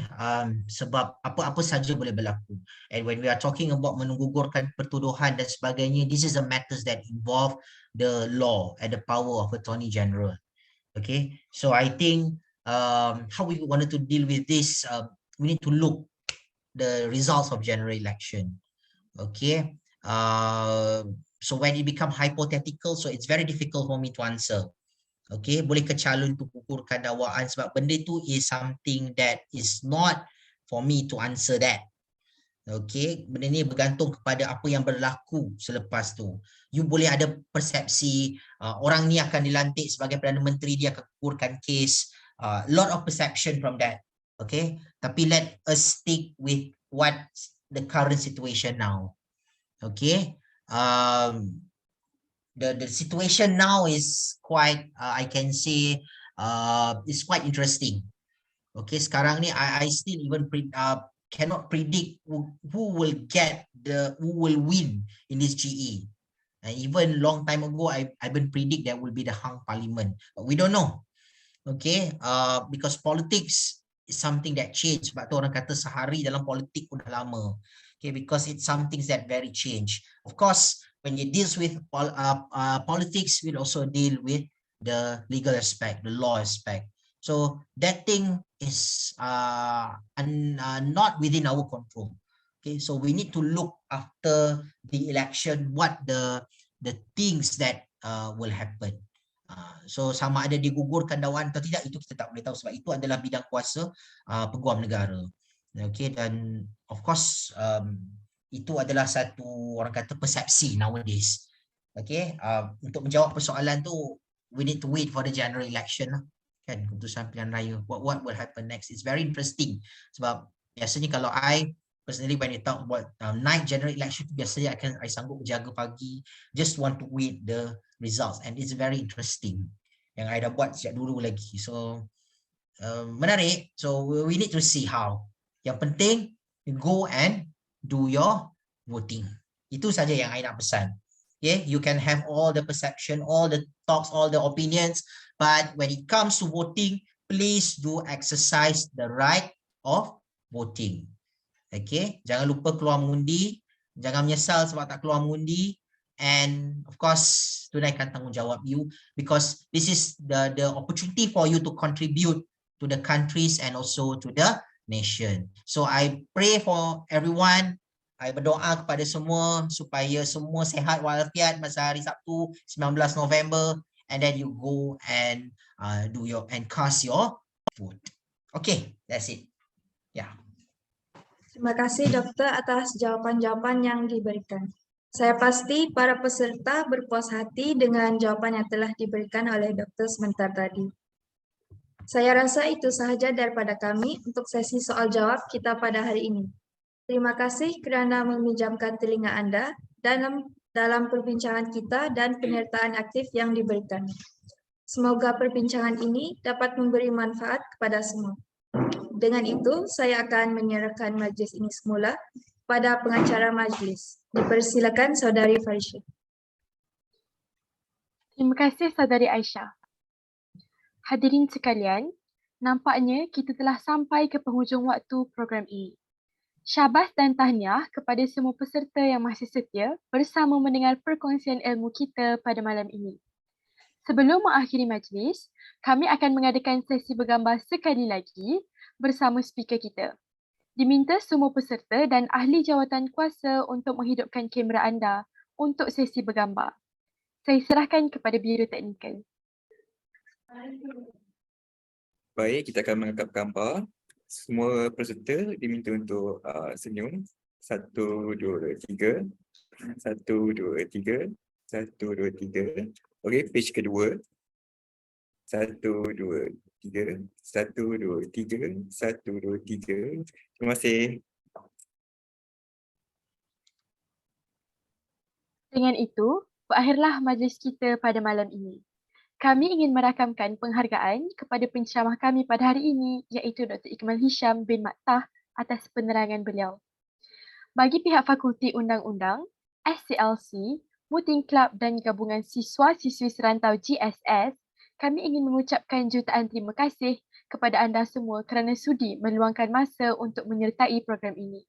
sebab apa-apa saja boleh berlaku. And when we are talking about menggugurkan pertuduhan dan sebagainya, this is the matters that involve the law and the power of Attorney General. Okay, so I think how we wanted to deal with this, we need to look the results of general election. Okay, so when it become hypothetical, so it's very difficult for me to answer. Okay, boleh ke calon tu gugurkan dakwaan sebab benda tu is something that is not for me to answer that. Okay, benda ni bergantung kepada apa yang berlaku selepas tu. You boleh ada persepsi orang ni akan dilantik sebagai Perdana Menteri, dia akan gugurkan kes. Lot of perception from that. Okay, tapi let us stick with what the current situation now. Okay, the situation now is quite I can say it's quite interesting. Okay, sekarang ni I still even cannot predict who will win in this GE. And even long time ago I been predict that will be the hung parliament, but we don't know. Okay, because politics is something that change. Sebab tu orang kata sehari dalam politik pun dah lama. Okay, because it's something that very change. Of course, when you deals with politics, we also deal with the legal aspect, the law aspect. So that thing is not within our control. Okay, so we need to look after the election what the things that will happen. So sama ada digugurkan dakwaan atau tidak itu kita tak boleh tahu sebab itu adalah bidang kuasa peguam negara. Okay, dan of course itu adalah satu orang kata persepsi nowadays. Okay, untuk menjawab persoalan tu we need to wait for the general election lah. Kan, keputusan pilihan raya, what will happen next. It's very interesting sebab biasanya kalau I personally when you talk about night general election, biasanya I sanggup berjaga pagi, just want to wait the results, and it's very interesting yang I dah buat sejak dulu lagi. So menarik. So we need to see how. Yang penting go and do your voting. Itu saja yang I nak pesan. Okay, you can have all the perception, all the talks, all the opinions, but when it comes to voting, please do exercise the right of voting. Okay, jangan lupa keluar mengundi, jangan menyesal sebab tak keluar mengundi, and of course tunaikan tanggungjawab you, because this is the opportunity for you to contribute to the countries and also to the nation. So I pray for everyone. I berdoa kepada semua supaya semua sehat walafiat masa hari Sabtu 19 November, and then you go and do your and cast your vote. Okay, that's it. Yeah. Terima kasih dokter atas jawaban-jawaban yang diberikan. Saya pasti para peserta berpuas hati dengan jawaban yang telah diberikan oleh dokter sebentar tadi. Saya rasa itu sahaja daripada kami untuk sesi soal jawab kita pada hari ini. Terima kasih kerana meminjamkan telinga Anda dalam perbincangan kita dan penyertaan aktif yang diberikan. Semoga perbincangan ini dapat memberi manfaat kepada semua. Dengan itu, saya akan menyerahkan majlis ini semula pada pengacara majlis. Dipersilakan Saudari Farisha. Terima kasih Saudari Aisyah. Hadirin sekalian, nampaknya kita telah sampai ke penghujung waktu program ini. Syabas dan tahniah kepada semua peserta yang masih setia bersama mendengar perkongsian ilmu kita pada malam ini. Sebelum mengakhiri majlis, kami akan mengadakan sesi bergambar sekali lagi bersama speaker kita. Diminta semua peserta dan ahli jawatan kuasa untuk menghidupkan kamera anda untuk sesi bergambar. Saya serahkan kepada Biro Teknikal. Baik, kita akan mengangkat gambar. Semua peserta diminta untuk senyum. 1, 2, 3. 1, 2, 3. 1, 2, 3. Okey, page kedua. 1, 2, 3. 1, 2, 3. 1, 2, 3. Terima kasih. Dengan itu, berakhirlah majlis kita pada malam ini. Kami ingin merakamkan penghargaan kepada penceramah kami pada hari ini, iaitu Dr. Ikmal Hisham bin Maktah atas penerangan beliau. Bagi pihak Fakulti Undang-Undang, SCLC, Muting Club dan Gabungan Siswa-Siswi Serantau GSS, kami ingin mengucapkan jutaan terima kasih kepada anda semua kerana sudi meluangkan masa untuk menyertai program ini.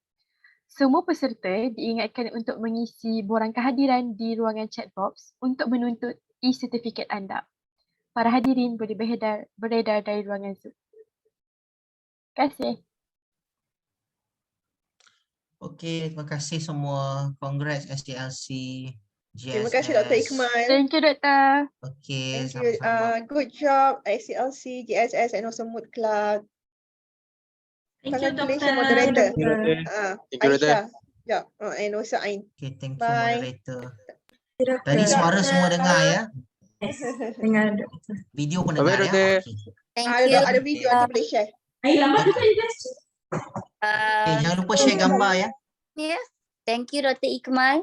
Semua peserta diingatkan untuk mengisi borang kehadiran di ruangan chat box untuk menuntut e-sertifikat anda. Para hadirin boleh beredar dari ruangan Zoom. Terima kasih. Okey, terima kasih semua. Congrats SDLC, Terima kasih Dr. GSS. Ikmal. Thank you, Doktor. Okey, Thank you. sama-sama. Good job SCLC, GSS and also Mood Club. Thank you, Congratulations, Doktor. moderator. Thank you, Doktor. Thank you, Doktor. Aisyah. Yeah. And also Ain. Okey, thank you Bye. moderator. Doktor. Tadi suara semua dengar ya? Yes, dengar Doktor. Video pun Bye-bye, dengar Doktor. ya? Okey. Thank you. Ada video nanti boleh share. Jangan lupa share gambar ya. Yeah. Thank you, Dr. Ikmal.